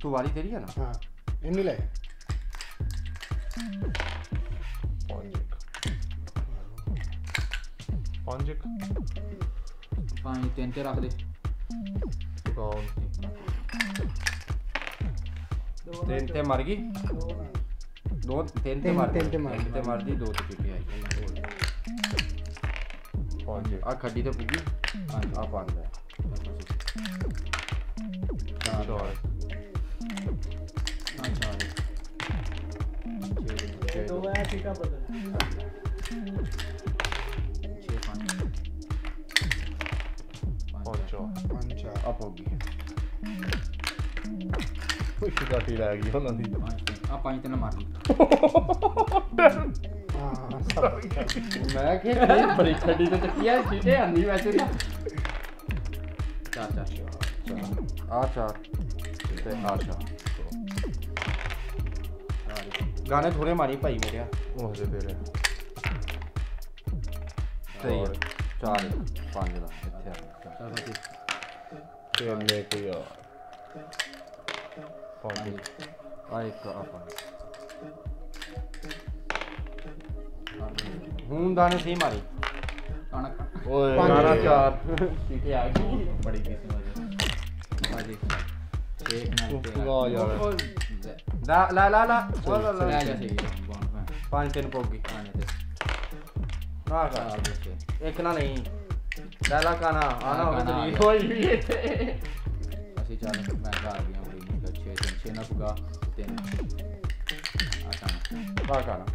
ਤੂੰ ਵਾਰੀ ਤੇਰੀ ਹੈ ਨਾ ਹਾਂ ਇਹਨੂੰ ਲਾਇਆ 5 ਇੱਕ 5 3 ਤੇ ਰੱਖ ਦੇ ਗਾਉਂ 3 ਤੇ ਮਰ ਗਈ 2 3 ਤੇ ਮਰ ਤਿੰਨ ਤੇ ਮਰ ਇੱਕ ਤੇ ਮਰਦੀ 2 ਤੇ ਚਿੱਟੀ ਆਈ 5 ਆ ਖੱਡੀ ਤੇ ਪੁੱਗੀ ਆ 5 ਹੈ ਚਾਰ ਆ 4 ਦੋ ਹੈ ਸੀਟਾਂ ਬਦਲ 6 5 5 ਚਾਰ 5 4 ਆ ਪੁੱਗੀ ਕੁਛ ਗਾਟੀ ਲੈ ਗਈ ਉਹਨਾਂ ਦੀ 5 ਤੇ ਨਾ ਮਾਰ ਲਈ ਹਾਂ ਸਭ ਮੈਂ ਕਿਹਾ ਨਹੀਂ ਬੜੀ ਖੱਡੀ ਤੇ ਚੱਕੀ ਆ ਚੀਟੇ ਆਂਦੀ ਵੈਸੇ ਵੀ 4 ਆ 4 ਤੇ ਆ 4 ਗਾਣੇ ਥੋੜੇ ਮਾਰੀ ਭਾਈ ਮੇਰੇ ਉਹ ਜੇ ਤੇਰੇ ਸਹੀ ਹੈ 4 5 ਦਾ ਇੱਥੇ ਆ ਚੱਲ ਫਸੀ ਤਿੰਨ ਇੱਕ ਯਾਰ 5 ਆ ਇੱਕ ਆ 5 ਹੁਣ ਦਾਣੇ ਸਹੀ ਮਾਰੀ ਕਾਣਾ ਓਏ ਗਾਣਾ 4 ਠੀਕ ਆ ਗਈ ਬੜੀ ਕਿਸਮਤ ਹੈ ਹਾਂਜੀ 6 ਨਾਲ ਤੇ ਆ ਯਾਰ ਲਾ ਲਾ ਲਾ ਲਾ ਲੈ ਜਾ ਸਹੀ ਬੋਨ 5 3 ਪੁੱਗੀ ਕਾਣੇ ਤੇ ਨਾ ਕਰ 4 ਦੇ ਇੱਕ ਨਾ ਨਹੀਂ ਲੈ ਲਾ ਕਾਨਾ ਆਣਾ ਹੋਵੇ ਕਾਨਾ ਆ ਤਾਂ ਗਿਆ। ਹੋਈ ਵੀ ਇੱਥੇ ਅਸੀਂ ਚੱਲ ਮੈਂ ਘਰ ਗਿਆ ਬੜੀ ਨਹੀਂ 6 ਨਾ ਪੁਗਾ 3 ਆ ਕਾਣਾ ਆ ਕਾਨਾ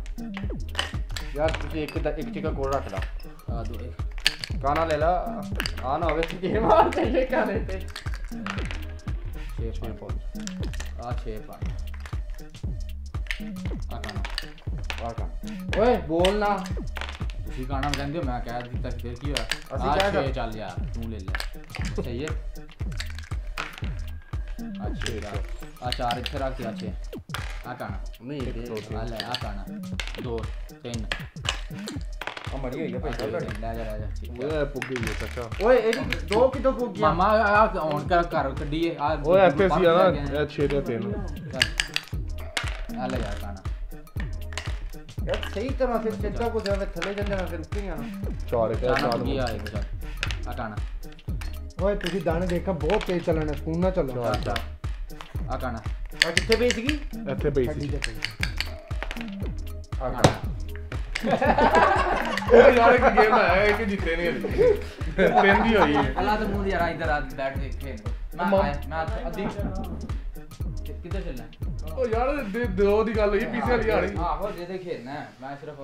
ਯਾਰ ਤੁਸੀਂ ਇੱਕ ਚਿਕਾ ਕੋਲ ਰੱਖ ਲਾ ਆ ਦੋ ਕਾਣਾ ਲੈ ਲਾ ਆ ਨਾ ਹੋਵੇ ਗੇਮ ਆ ਚੱਲੇ ਕਾਣੇ ਤੇ 6 5 ਆ 6 5 ਆ ਕਾਣਾ ਆ ਕਾ ਓਏ ਬੋਲ ਨਾ ਤੁਸੀਂ ਗਾਣਾ ਕਹਿੰਦੇ ਹੋ ਮੈਂ ਕਹਿ ਦਿੱਤਾ ਸੀ ਫਿਰ ਕੀ ਹੋਇਆ ਅਸੀਂ ਆਹ ਕਹਿ ਛੇ ਦਿੱਤਾ। ਚੱਲ ਯਾਰ ਤੂੰ ਲੈ ਲੈ ਸਹੀ ਹੈ ਅੱਛਾ ਆ 4 ਇੱਥੇ ਰੱਖ ਕੇ ਅੱਛੇ ਆ ਕਾਣਾ ਨਹੀਂ ਦੇ ਆ ਲੈ ਆ ਕਾਣਾ 2 3 ਆ ਮੜੀ ਹੋਈ ਆ ਭਾਈ ਚੱਲ ਲੈ ਜਾ ਠੀਕ ਹੈ। ਓਏ ਪੁੱਗ ਗਈ ਹੈ ਚਾਚਾ ਓਏ ਇਹਦੀ ਦੋ ਕਿਦੋਂ ਪੁੱਗ ਗਿਆ ਮਾਮਾ ਆ ਔਨ ਕਰ ਘਰ ਕੱਢੀਏ ਆ ਓਏ ਇੱਥੇ ਸੀ ਆ ਨਾ ਇਹ 6 ਤੇ 3 ਆ ਲੈ ਯਾਰ ਕਾਣਾ ਯਾਰ ਸਹੀ ਤਰ੍ਹਾਂ ਫਿਰ ਸਿੱਧਾ ਕੋ ਜਾਵੇ ਥੱਲੇ ਜਾਂਦੇ ਨਾ ਫਿਰ ਰੁਕੇਗਾ ਨਾ 4 ਤੇ ਕਾਣਾ 4 ਕੀ ਆ ਇੱਕ ਚੱਲ ਆ ਕਾਣਾ ਓਏ ਤੁਸੀਂ ਦਾਣੇ ਦੇਖਾਂ ਬਹੁਤ ਤੇਜ਼ ਚੱਲਣਾ ਸਕੂਨ ਨਾਲ ਚੱਲੋ ਅੱਛਾ ਆ ਕਾਣਾ ਆ ਕਿੱਥੇ ਪਈ ਸੀਗੀ ਇੱਥੇ ਪਈ ਖੱਡੀ ਸੀ ਤੇ ਪਈ ਆ ਕਾ ਉਹ ਯਾਰ ਇੱਕ ਗੇਮ ਹੈ ਇੱਕ ਜਿੱਤੇ ਨਹੀਂ ਹਲੀ ਤਿੰਨ ਦੀ ਹੋਈ ਹੈ ਅੱਲਾ ਤੇ ਮੂੰਹ ਯਾਰ ਇਧਰ ਆ ਬੈਠ ਕੇ ਖੇਡ ਮੈਂ ਅੱਧੀ ਕਿੱਧਰ ਚੱਲਣਾ ਉਹ ਯਾਰ ਦੋ ਦੀ ਗੱਲ ਹੋਈ ਪੀਸੇ ਵਾਲੀ ਹਾਲੀ ਆਹੋ ਜਿਹਦੇ ਖੇਡਣਾ ਹੈ, ਮੈਂ ਸਿਰਫ